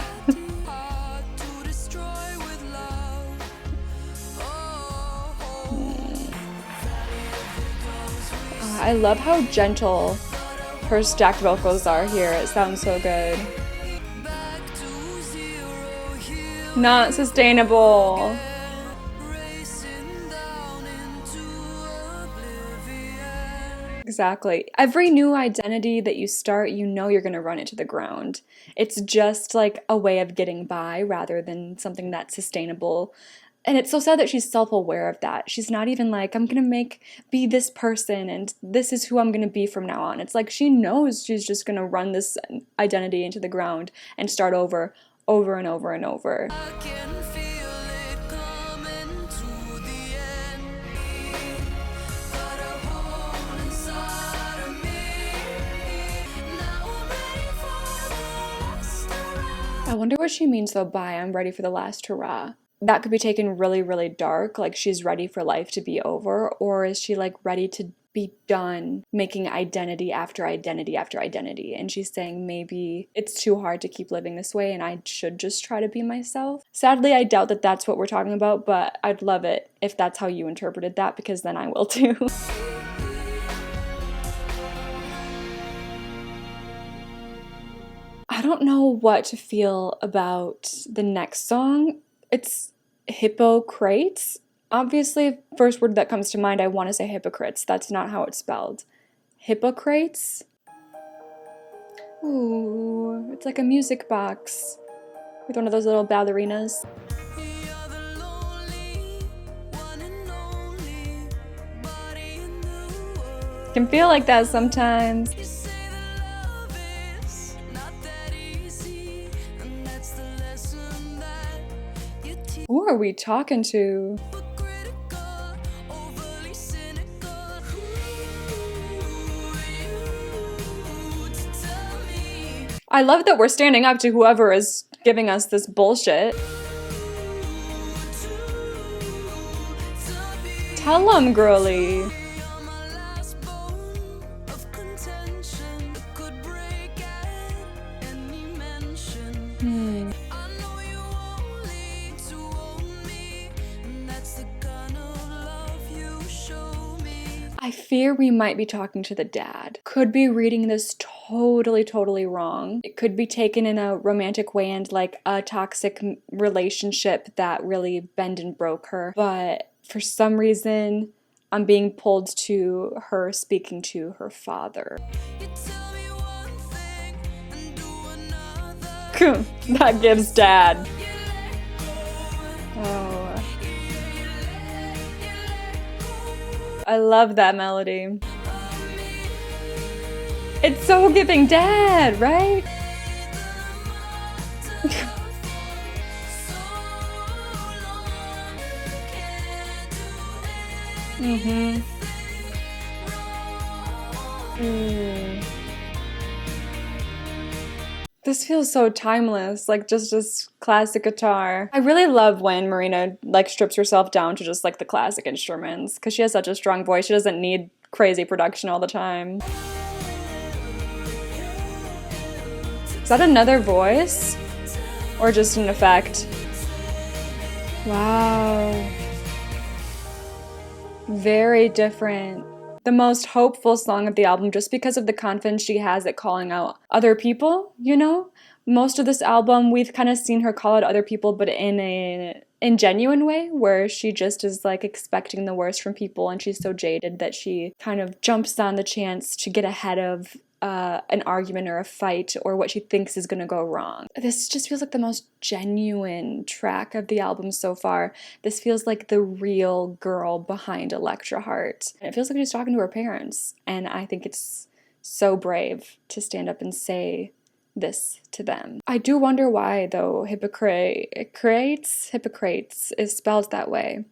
I love how gentle her stacked vocals are here. It sounds so good. Not sustainable. Exactly. Every new identity that you start, you're going to run it to the ground. It's just like a way of getting by rather than something that's sustainable. And it's so sad that she's self-aware of that. She's not even like, I'm gonna be this person and this is who I'm gonna be from now on. It's like she knows she's just gonna run this identity into the ground and start over and over and over. I can feel it coming to the end. Got a hole inside of me. Now I'm ready for the last hurrah. I wonder what she means though by I'm ready for the last hurrah. That could be taken really, really dark, like she's ready for life to be over, or is she like ready to be done making identity after identity after identity? And she's saying maybe it's too hard to keep living this way and I should just try to be myself. Sadly, I doubt that that's what we're talking about, but I'd love it if that's how you interpreted that, because then I will too. I don't know what to feel about the next song. It's Hypocrates. Obviously, first word that comes to mind, I want to say hypocrites. That's not how it's spelled. Hypocrates? Ooh, it's like a music box with one of those little ballerinas. You're the lonely one and only body in the world. Can feel like that sometimes. You say that love is not that easy, and that's the lesson that you teach. Who are we talking to? Hypocritical, overly cynical. I love that we're standing up to whoever is giving us this bullshit. Tell them, girly. I fear we might be talking to the dad. Could be reading this totally wrong. It could be taken in a romantic way and like a toxic relationship that really bent and broke her. But for some reason, I'm being pulled to her speaking to her father. That gives dad. Oh. I love that melody. It's so giving dad, right? Mm-hmm. This feels so timeless, like just classic guitar. I really love when Marina like strips herself down to just like the classic instruments because she has such a strong voice. She doesn't need crazy production all the time. Is that another voice? Or just an effect? Wow. Very different. The most hopeful song of the album just because of the confidence she has at calling out other people, you know? Most of this album, we've kind of seen her call out other people, but in a genuine way where she just is like expecting the worst from people and she's so jaded that she kind of jumps on the chance to get ahead of an argument or a fight or what she thinks is going to go wrong. This just feels like the most genuine track of the album so far. This feels like the real girl behind Electra Heart. And it feels like she's talking to her parents. And I think it's so brave to stand up and say this to them. I do wonder why, though, Hypocrates is spelled that way.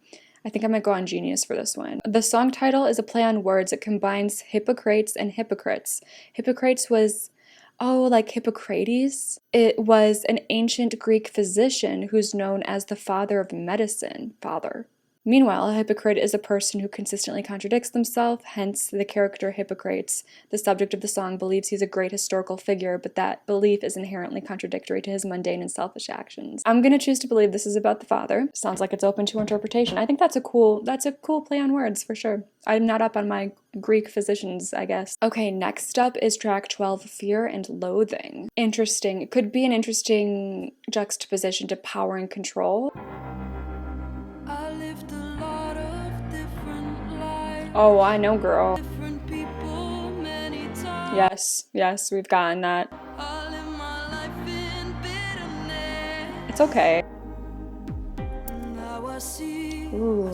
I think I might go on Genius for this one. The song title is a play on words. It combines Hippocrates and hypocrites. Hippocrates was, like Hippocrates. It was an ancient Greek physician who's known as the father of medicine. Meanwhile, a hypocrite is a person who consistently contradicts themselves, hence the character Hippocrates. The subject of the song believes he's a great historical figure, but that belief is inherently contradictory to his mundane and selfish actions. I'm gonna choose to believe this is about the father. Sounds like it's open to interpretation. I think that's a cool play on words for sure. I'm not up on my Greek physicians, I guess. Okay, next up is track 12, Fear and Loathing. Interesting. It could be an interesting juxtaposition to power and control. Oh, I know, girl. Yes, we've gotten that. It's okay. Ooh.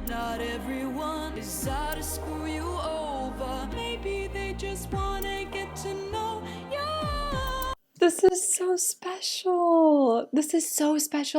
Not everyone is out to screw you over. Maybe they just wanna get to know you. This is so special.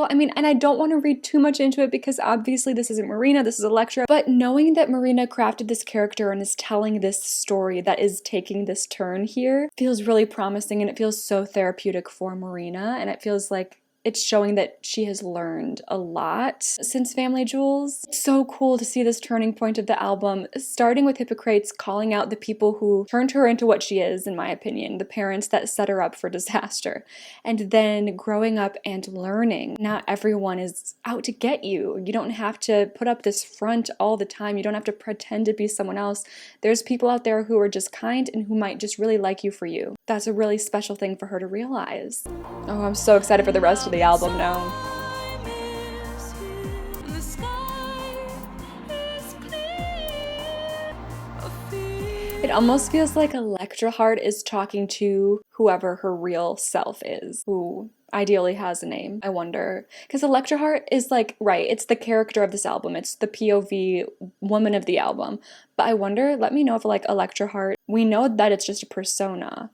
I mean, and I don't want to read too much into it because obviously this isn't Marina, this is Electra. But knowing that Marina crafted this character and is telling this story that is taking this turn here feels really promising, and it feels so therapeutic for Marina, and it feels like it's showing that she has learned a lot since Family Jewels. It's so cool to see this turning point of the album, starting with Hippocrates calling out the people who turned her into what she is, in my opinion, the parents that set her up for disaster. And then growing up and learning, not everyone is out to get you. You don't have to put up this front all the time. You don't have to pretend to be someone else. There's people out there who are just kind and who might just really like you for you. That's a really special thing for her to realize. Oh, I'm so excited for the rest of the album now. It almost feels like Electra Heart is talking to whoever her real self is, who ideally has a name, I wonder. Because Electra Heart is like, right, it's the character of this album. It's the POV woman of the album. But I wonder, let me know if like Electra Heart, we know that it's just a persona.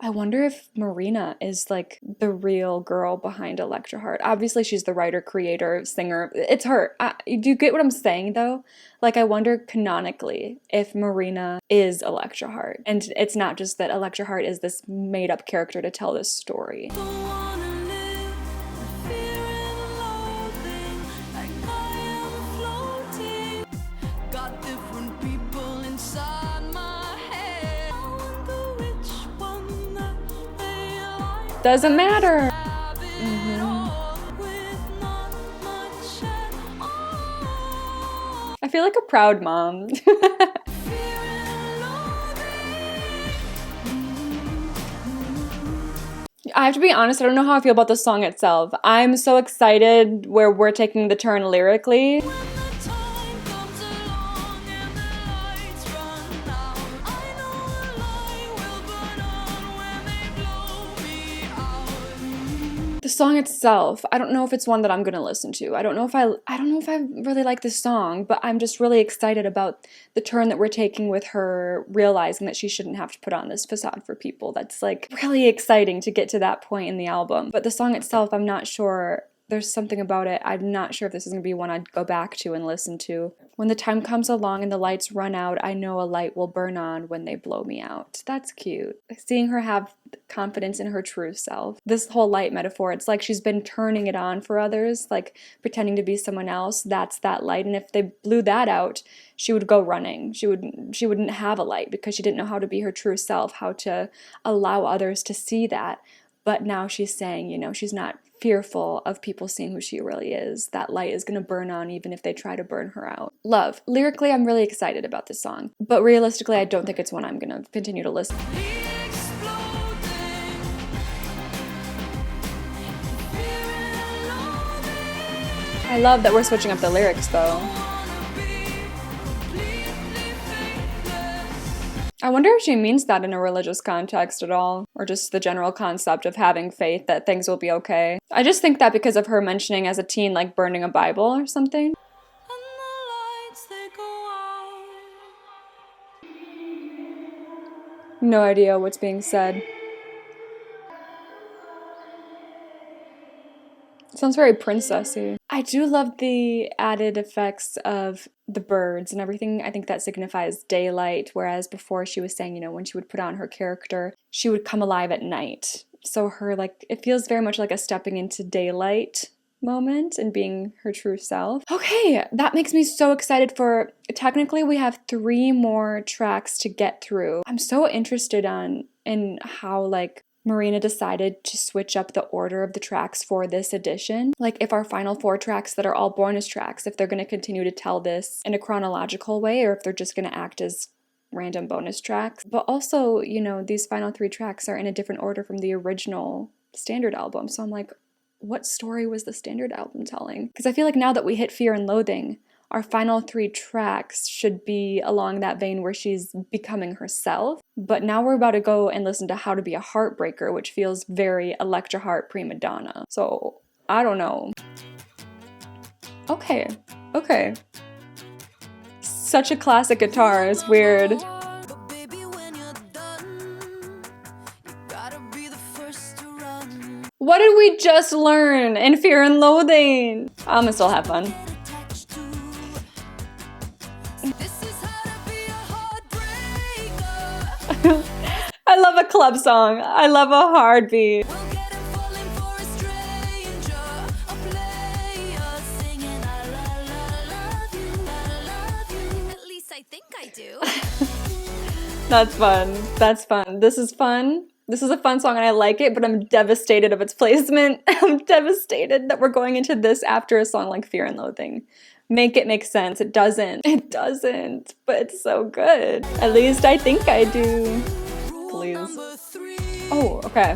I wonder if Marina is like the real girl behind Electra Heart. Obviously, she's the writer, creator, singer. It's her. Do you get what I'm saying though? Like, I wonder canonically if Marina is Electra Heart. And it's not just that Electra Heart is this made up character to tell this story. Doesn't matter. I feel like a proud mom. I have to be honest, I don't know how I feel about the song itself. I'm so excited where we're taking the turn lyrically. The song itself, I don't know if it's one that I'm gonna listen to. I don't know if I really like this song, but I'm just really excited about the turn that we're taking with her realizing that she shouldn't have to put on this facade for people. That's like really exciting to get to that point in the album. But the song itself, I'm not sure. There's something about it. I'm not sure if this is going to be one I'd go back to and listen to. When the time comes along and the lights run out, I know a light will burn on when they blow me out. That's cute. Seeing her have confidence in her true self. This whole light metaphor, it's like she's been turning it on for others, like pretending to be someone else. That's that light. And if they blew that out, she would go running. She wouldn't have a light because she didn't know how to be her true self, how to allow others to see that. But now she's saying, you know, she's not fearful of people seeing who she really is. That light is going to burn on even if they try to burn her out. Love. Lyrically, I'm really excited about this song. But realistically, I don't think it's one I'm going to continue to listen to. I love that we're switching up the lyrics though. I wonder if she means that in a religious context at all, or just the general concept of having faith that things will be okay. I just think that because of her mentioning as a teen, like burning a Bible or something. No idea what's being said. Sounds very princessy. I do love the added effects of the birds and everything. I think that signifies daylight, whereas before she was saying, you know, when she would put on her character, she would come alive at night. So her, like, it feels very much like a stepping into daylight moment and being her true self. Okay, that makes me so excited for, technically we have 3 more tracks to get through. I'm so interested in how, like, Marina decided to switch up the order of the tracks for this edition. Like, if our final 4 tracks that are all bonus tracks, if they're going to continue to tell this in a chronological way, or if they're just going to act as random bonus tracks. But also, you know, these final 3 tracks are in a different order from the original standard album. So I'm like, what story was the standard album telling? Because I feel like now that we hit Fear and Loathing, our final 3 tracks should be along that vein where she's becoming herself. But now we're about to go and listen to How to Be a Heartbreaker, which feels very Electra Heart Primadonna. So, I don't know. Okay. Such a classic guitar, it's weird. What did we just learn in Fear and Loathing? I'm gonna still have fun. I love a club song. I love a hard beat. At least I think I do. That's fun. That's fun. This is fun. This is a fun song and I like it, but I'm devastated of its placement. I'm devastated that we're going into this after a song like Fear and Loathing. Make it make sense. It doesn't. It doesn't. But it's so good. At least I think I do. Please. Oh, okay.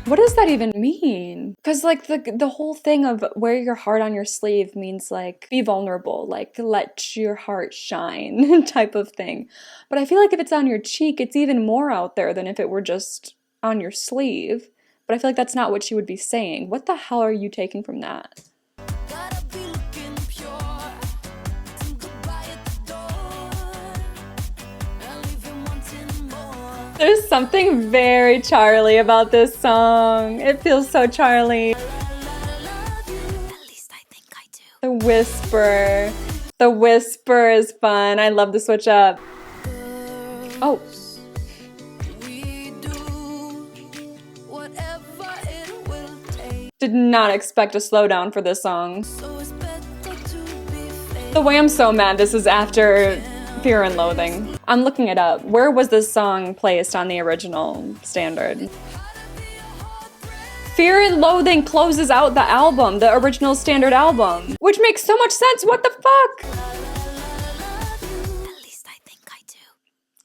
What does that even mean? Because like the whole thing of wear your heart on your sleeve means like be vulnerable, like let your heart shine type of thing. But I feel like if it's on your cheek, it's even more out there than if it were just on your sleeve. But I feel like that's not what she would be saying. What the hell are you taking from that? There's something very Charlie about this song. It feels so Charlie. At least I think I do. The whisper. The whisper is fun. I love the switch up. Oh. We do whatever it will take. Did not expect a slowdown for this song. So it's better to be faithful. The way I'm so mad this is after Fear and Loathing. I'm looking it up. Where was this song placed on the original standard? Fear and Loathing closes out the album, the original standard album, which makes so much sense. What the fuck? At least I think I do.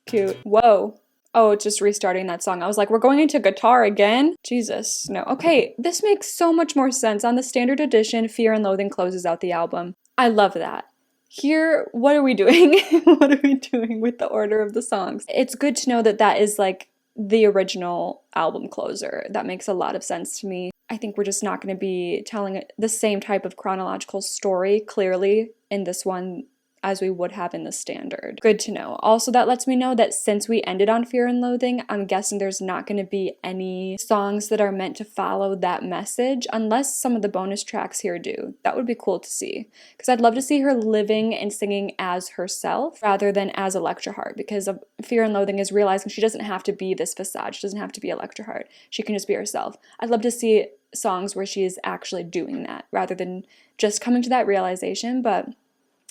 Cute. Whoa. Oh, it's just restarting that song. I was like, we're going into guitar again? Jesus, no. Okay, this makes so much more sense. On the standard edition, Fear and Loathing closes out the album. I love that. Here, what are we doing? What are we doing with the order of the songs? It's good to know that that is like the original album closer. That makes a lot of sense to me. I think we're just not going to be telling the same type of chronological story clearly in this one as we would have in the standard. Good to know. Also, that lets me know that since we ended on Fear and Loathing, I'm guessing there's not going to be any songs that are meant to follow that message, unless some of the bonus tracks here do. That would be cool to see, because I'd love to see her living and singing as herself rather than as Electra Heart, because Fear and Loathing is realizing she doesn't have to be this facade. She doesn't have to be Electra Heart. She can just be herself. I'd love to see songs where she is actually doing that rather than just coming to that realization, but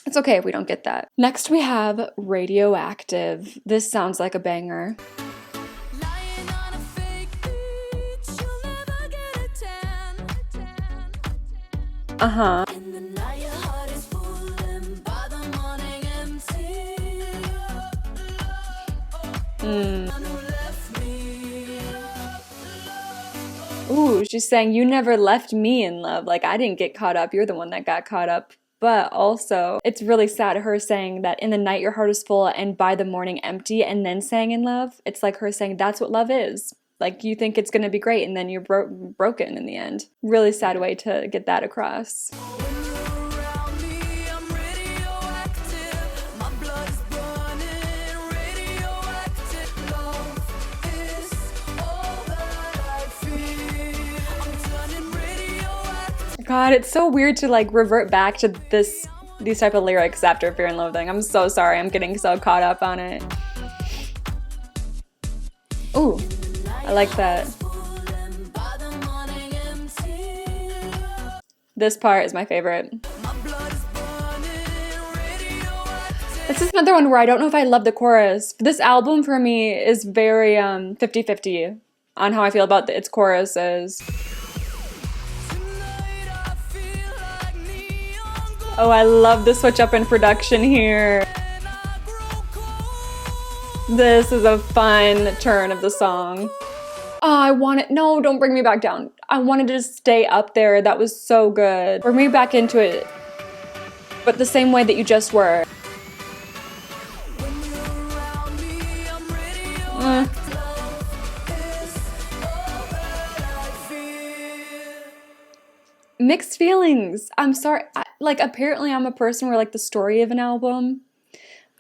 it's okay if we don't get that. Next we have Radioactive. This sounds like a banger. Lying on a fake beach, you'll never get a tan. Uh-huh. In the night, your heart is full, and by the morning, empty. None who left me. Ooh, she's saying, you never left me in love. Like, I didn't get caught up. You're the one that got caught up. But also, it's really sad her saying that in the night your heart is full and by the morning empty, and then saying in love. It's like her saying that's what love is. Like, you think it's gonna be great and then you're broken in the end. Really sad way to get that across. When you're around me, I'm radioactive. My blood is burning, radioactive. Love is all that I feel. I'm turning radioactive. God, it's so weird to like revert back to these type of lyrics after Fear and Loathing. I'm so sorry, I'm getting so caught up on it. Ooh, I like that. This part is my favorite. This is another one where I don't know if I love the chorus. This album for me is very 50-50 on how I feel about its choruses. Oh, I love the switch up in production here. This is a fun turn of the song. Oh, I want it. No, don't bring me back down. I wanted to stay up there. That was so good. Bring me back into it, but the same way that you just were. Mixed feelings. I'm sorry. Like, apparently I'm a person where, like, the story of an album.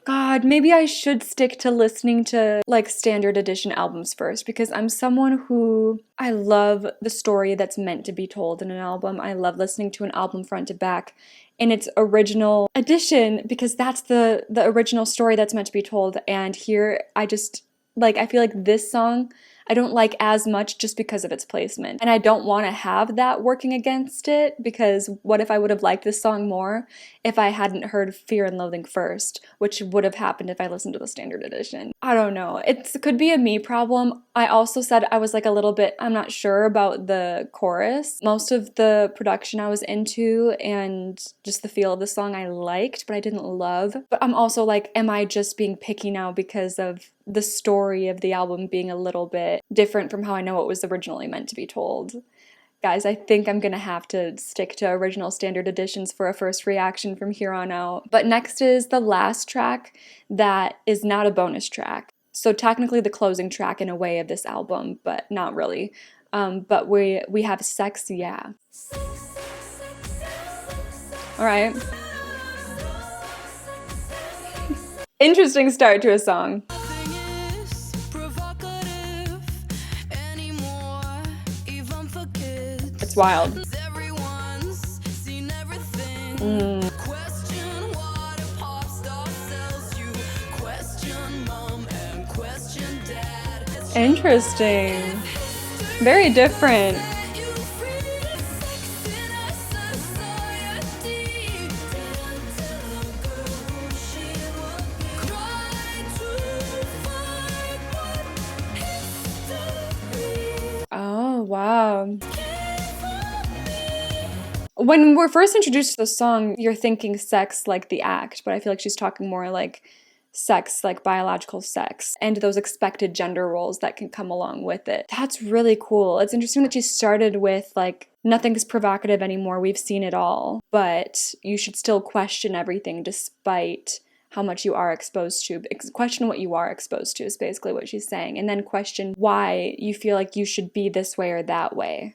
God, maybe I should stick to listening to, like, standard edition albums first, because I'm someone who, I love the story that's meant to be told in an album. I love listening to an album front to back in its original edition, because that's the original story that's meant to be told. And here, I just, like, I feel like this song I don't like as much just because of its placement. And I don't want to have that working against it, because what if I would have liked this song more if I hadn't heard Fear and Loathing first, which would have happened if I listened to the standard edition. I don't know. It could be a me problem. I also said I was like a little bit, I'm not sure about the chorus. Most of the production I was into and just the feel of the song I liked, but I didn't love. But I'm also like, am I just being picky now because of the story of the album being a little bit different from how I know it was originally meant to be told? Guys, I think I'm gonna have to stick to original standard editions for a first reaction from here on out. But next is the last track that is not a bonus track. So technically the closing track in a way of this album, but not really. But we have Sex, Yeah. All right. Interesting start to a song. It's wild. Interesting. Very different. Oh, wow. When we're first introduced to the song, you're thinking sex like the act, but I feel like she's talking more like sex, like biological sex, and those expected gender roles that can come along with it. That's really cool. It's interesting that she started with like, nothing's provocative anymore, we've seen it all, but you should still question everything despite how much you are exposed to. Question what you are exposed to is basically what she's saying, and then question why you feel like you should be this way or that way.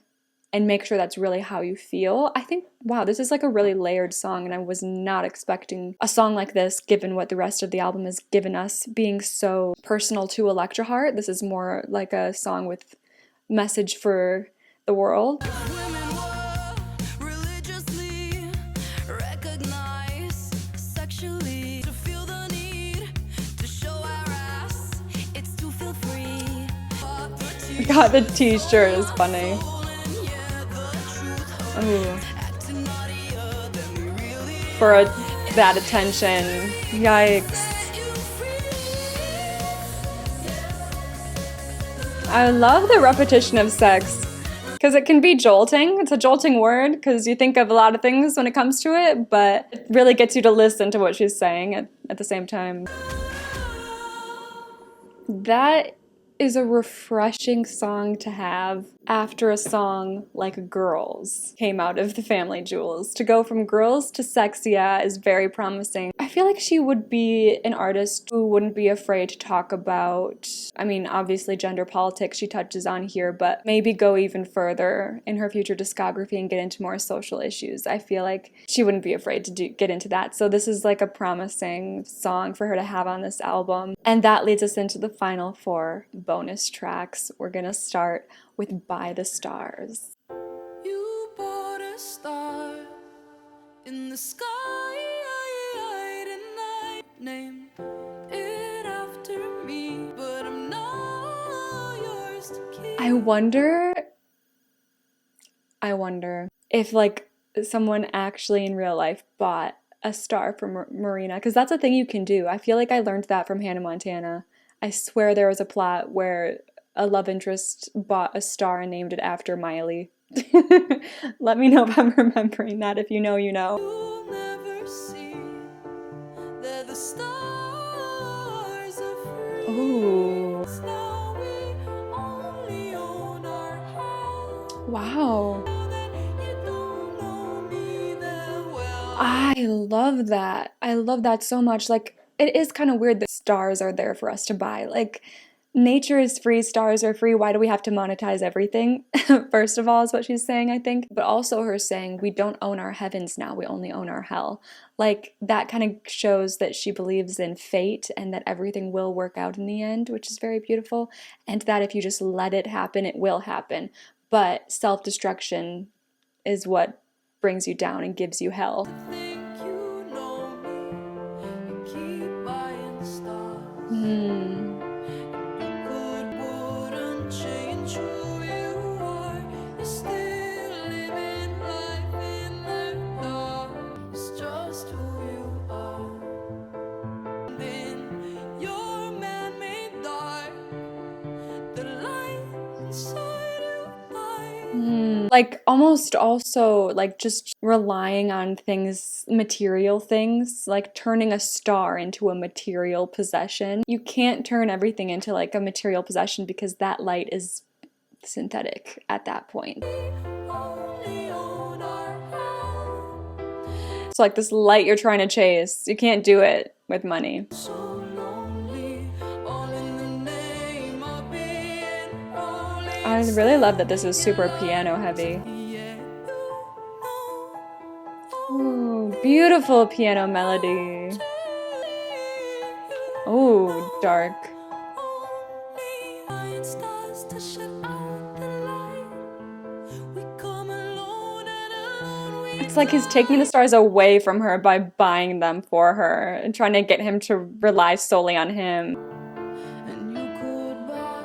And make sure that's really how you feel. I think, wow, this is like a really layered song, and I was not expecting a song like this, given what the rest of the album has given us, being so personal to Electra Heart. This is more like a song with message for the world. God, the t-shirt is funny. Ooh. For that attention. Yikes. I love the repetition of sex, because it can be jolting. It's a jolting word because you think of a lot of things when it comes to it, but it really gets you to listen to what she's saying at the same time. That is a refreshing song to have after a song like Girls came out of the Family Jewels. To go from Girls to Sexia is very promising. I feel like she would be an artist who wouldn't be afraid to talk about, I mean, obviously gender politics she touches on here, but maybe go even further in her future discography and get into more social issues. I feel like she wouldn't be afraid to get into that. So this is like a promising song for her to have on this album. And that leads us into the final 4 bonus tracks. We're gonna start with By the Stars. You bought a star in the sky tonight, named it after me, but I'm not yours to keep. I wonder if like someone actually in real life bought a star for Marina, because that's a thing you can do. I feel like I learned that from Hannah Montana. I swear there was a plot where a love interest bought a star and named it after Miley. Let me know if I'm remembering that. If you know, you know. You'll never see that the stars are free. Ooh. Now we only own our house. Wow. Now that you don't know me that well. I love that. I love that so much. Like, it is kind of weird that stars are there for us to buy. Like, nature is free, stars are free. Why do we have to monetize everything? First of all, is what she's saying, I think. But also her saying, we don't own our heavens now, we only own our hell. Like, that kind of shows that she believes in fate and that everything will work out in the end, which is very beautiful. And that if you just let it happen, it will happen. But self-destruction is what brings you down and gives you hell. Think you know me, you keep buying stars. Wouldn't change who you are. You're still living life in the dark. It's just who you are. Then your man-made dark, the light inside you dies. Like almost also like just relying on things, material things, like turning a star into a material possession. You can't turn everything into like a material possession because that light is synthetic at that point. Only own our house. So like this light you're trying to chase, you can't do it with money. So lonely, all in the name of being lonely. I really love that this is super piano heavy. Yeah, Ooh, beautiful piano melody. Ooh, dark. only stars to shut out the light. We come along. It's like he's taking the stars away from her by buying them for her and trying to get him to rely solely on him. And you could buy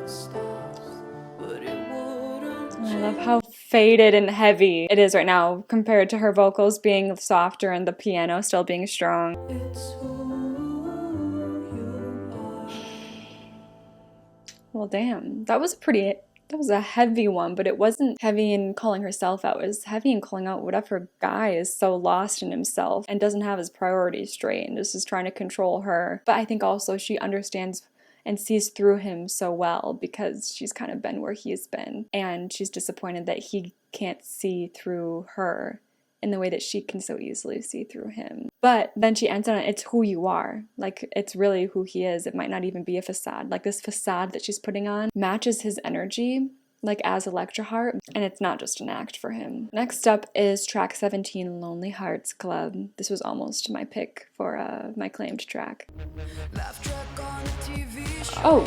a stars, but it wouldn't I love how faded and heavy it is right now compared to her vocals being softer and the piano still being strong. It's who you are. Well, damn, that was a heavy one, but it wasn't heavy in calling herself out. It was heavy in calling out whatever guy is so lost in himself and doesn't have his priorities straight and just is trying to control her. But I think also she understands and sees through him so well because she's kind of been where he's been. And she's disappointed that he can't see through her in the way that she can so easily see through him. But then she ends on it, it's who you are. Like, it's really who he is. It might not even be a facade. Like, this facade that she's putting on matches his energy, like as Electra Heart, and it's not just an act for him. Next up is track 17, Lonely Hearts Club. This was almost my pick for my claimed track. Laugh track on a TV show. Oh.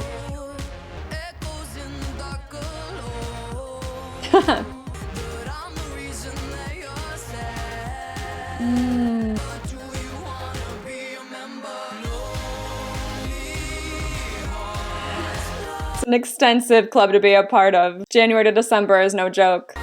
Echoes in the dark alone. But I'm the reason that you're sad. But do you wanna be a member? It's an extensive club to be a part of. January to December is no joke. I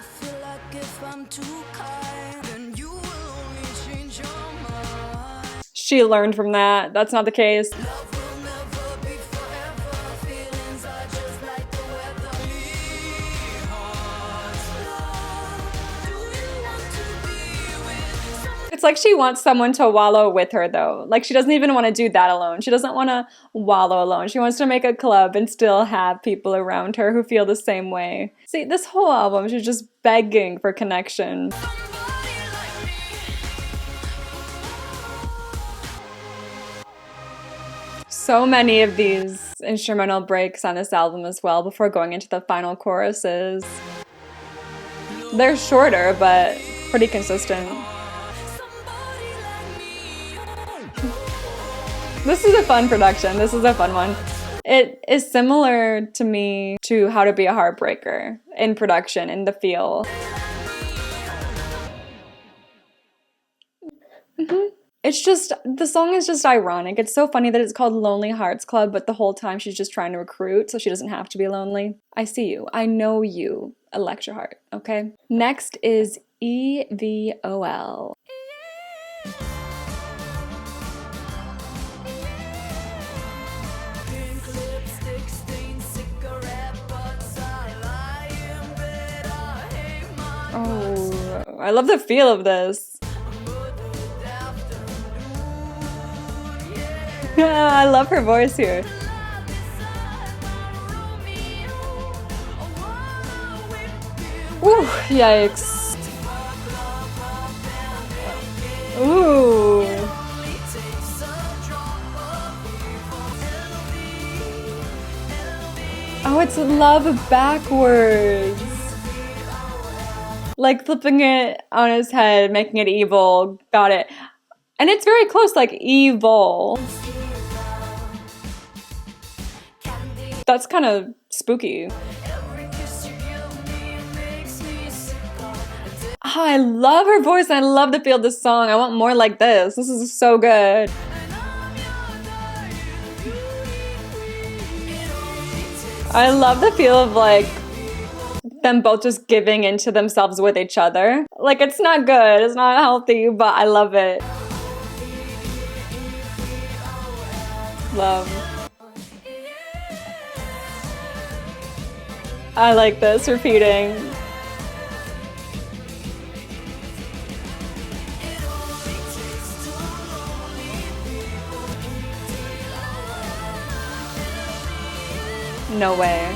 feel like if I'm too kind, then you will only change your mind. She learned from that. That's not the case. Love will never be forever. Feelings are just like the weather. Do you want to be with someone? It's like she wants someone to wallow with her, though. Like, she doesn't even want to do that alone. She doesn't want to wallow alone. She wants to make a club and still have people around her who feel the same way. See, this whole album, she's just begging for connection. Somebody like me. So many of these instrumental breaks on this album as well before going into the final choruses. They're shorter, but pretty consistent. Somebody like me. This is a fun production. This is a fun one. It is similar to me to How to Be a Heartbreaker in production, in the feel. It's just, the song is just ironic. It's so funny that it's called Lonely Hearts Club, but the whole time she's just trying to recruit so she doesn't have to be lonely. I see you. I know you, Electra Heart, okay? Next is E.V.O.L. Pink lipstick, stained cigarette butts. I lie in bed. I hate my Oh, I love the feel of this. I love her voice here. Ooh, yikes. Ooh. Oh, it's love backwards. Like flipping it on his head, making it evil. Got it. And it's very close, like E.V.O.L. That's kind of spooky. Oh, I love her voice and I love the feel of this song. I want more like this. This is so good. I love the feel of like them both just giving into themselves with each other. Like, it's not good, it's not healthy, but I love it. Love. I like this repeating. No way.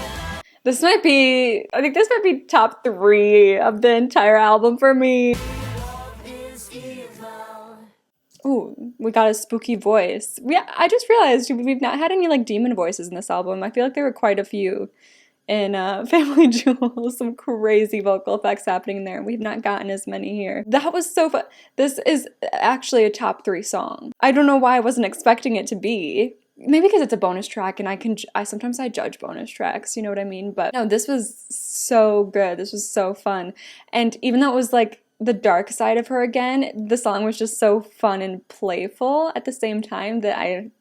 I think this might be top 3 of the entire album for me. Ooh, we got a spooky voice. I just realized we've not had any like demon voices in this album. I feel like there were quite a few in Family Jewels. Some crazy vocal effects happening there. We've not gotten as many here. That was so fun. This is actually a top 3 song. I don't know why I wasn't expecting it to be. maybe because it's a bonus track and I sometimes judge bonus tracks, you know what I mean? But no, this was so good. This was so fun. And even though it was like the dark side of her again, the song was just so fun and playful at the same time that I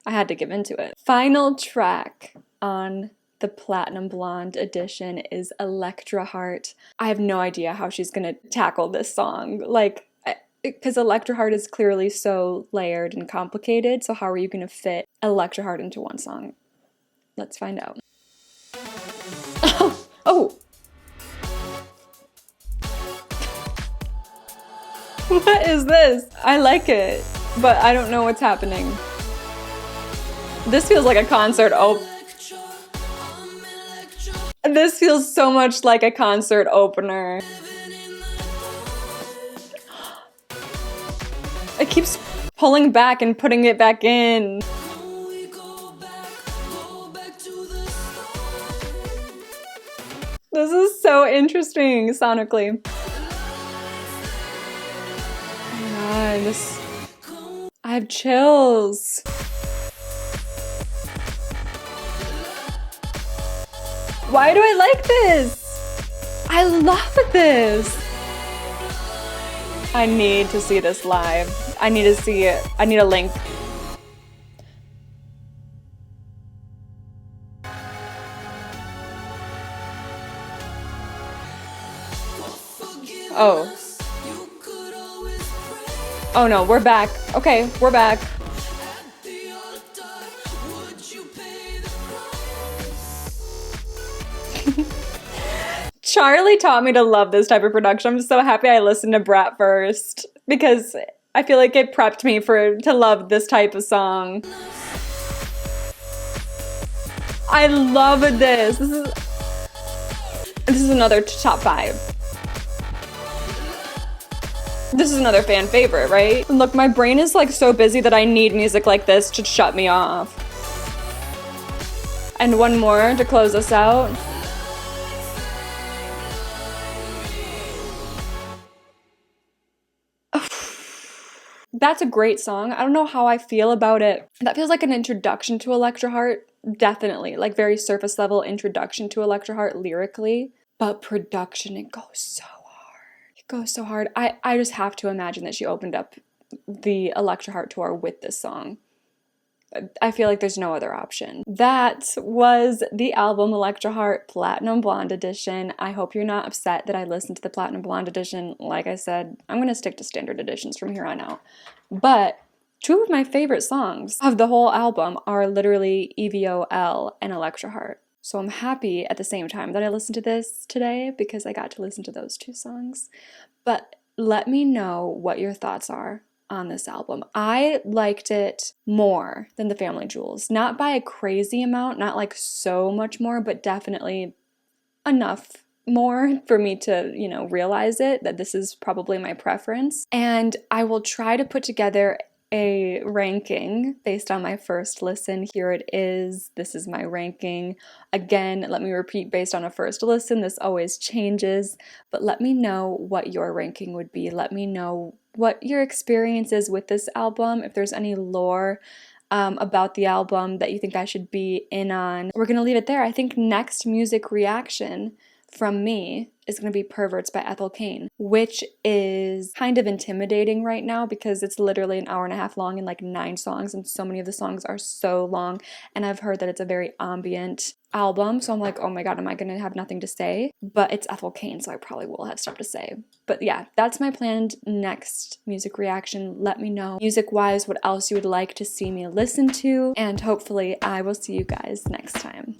had to give into it. Final track on the Platinum Blonde edition is Electra Heart. I have no idea how she's gonna tackle this song. Like, because Electra Heart is clearly so layered and complicated, so how are you gonna fit Electra Heart into one song? Let's find out. Oh! What is this? I like it, but I don't know what's happening. This feels like a concert This feels so much like a concert opener. It keeps pulling back and putting it back in. This is so interesting sonically. Oh my god, I have chills. Why do I like this? I love this. I need to see this live. I need to see it. I need a link. Oh. Oh no, we're back. Okay, we're back. Charlie taught me to love this type of production. I'm just so happy I listened to Brat first because I feel like it prepped me to love this type of song. I love this. This is another top 5. This is another fan favorite, right? Look, my brain is like so busy that I need music like this to shut me off. And one more to close us out. That's a great song. I don't know how I feel about it. That feels like an introduction to Electra Heart. Definitely. Like very surface level introduction to Electra Heart lyrically. But production, it goes so hard. It goes so hard. I just have to imagine that she opened up the Electra Heart tour with this song. I feel like there's no other option. That was the album Electra Heart Platinum Blonde Edition. I hope you're not upset that I listened to the Platinum Blonde Edition. Like I said, I'm gonna stick to standard editions from here on out. But 2 of my favorite songs of the whole album are literally E.V.O.L and Electra Heart. So I'm happy at the same time that I listened to this today because I got to listen to those 2 songs. But let me know what your thoughts are on this album. I liked it more than the Family Jewels. Not by a crazy amount, not like so much more, but definitely enough more for me to, you know, realize it, that this is probably my preference. And I will try to put together a ranking based on my first listen. Here it is. This is my ranking. Again, let me repeat, based on a first listen, this always changes, but let me know what your ranking would be. Let me know what your experience is with this album, if there's any lore about the album that you think I should be in on. We're gonna leave it there. I think next music reaction from me is going to be Perverts by Ethel Cain, which is kind of intimidating right now because it's literally an hour and a half long and like 9 songs, and so many of the songs are so long, and I've heard that it's a very ambient album, so I'm like, oh my god, am I going to have nothing to say? But it's Ethel Cain, so I probably will have stuff to say. But yeah, that's my planned next music reaction. Let me know music-wise what else you would like to see me listen to, and hopefully I will see you guys next time.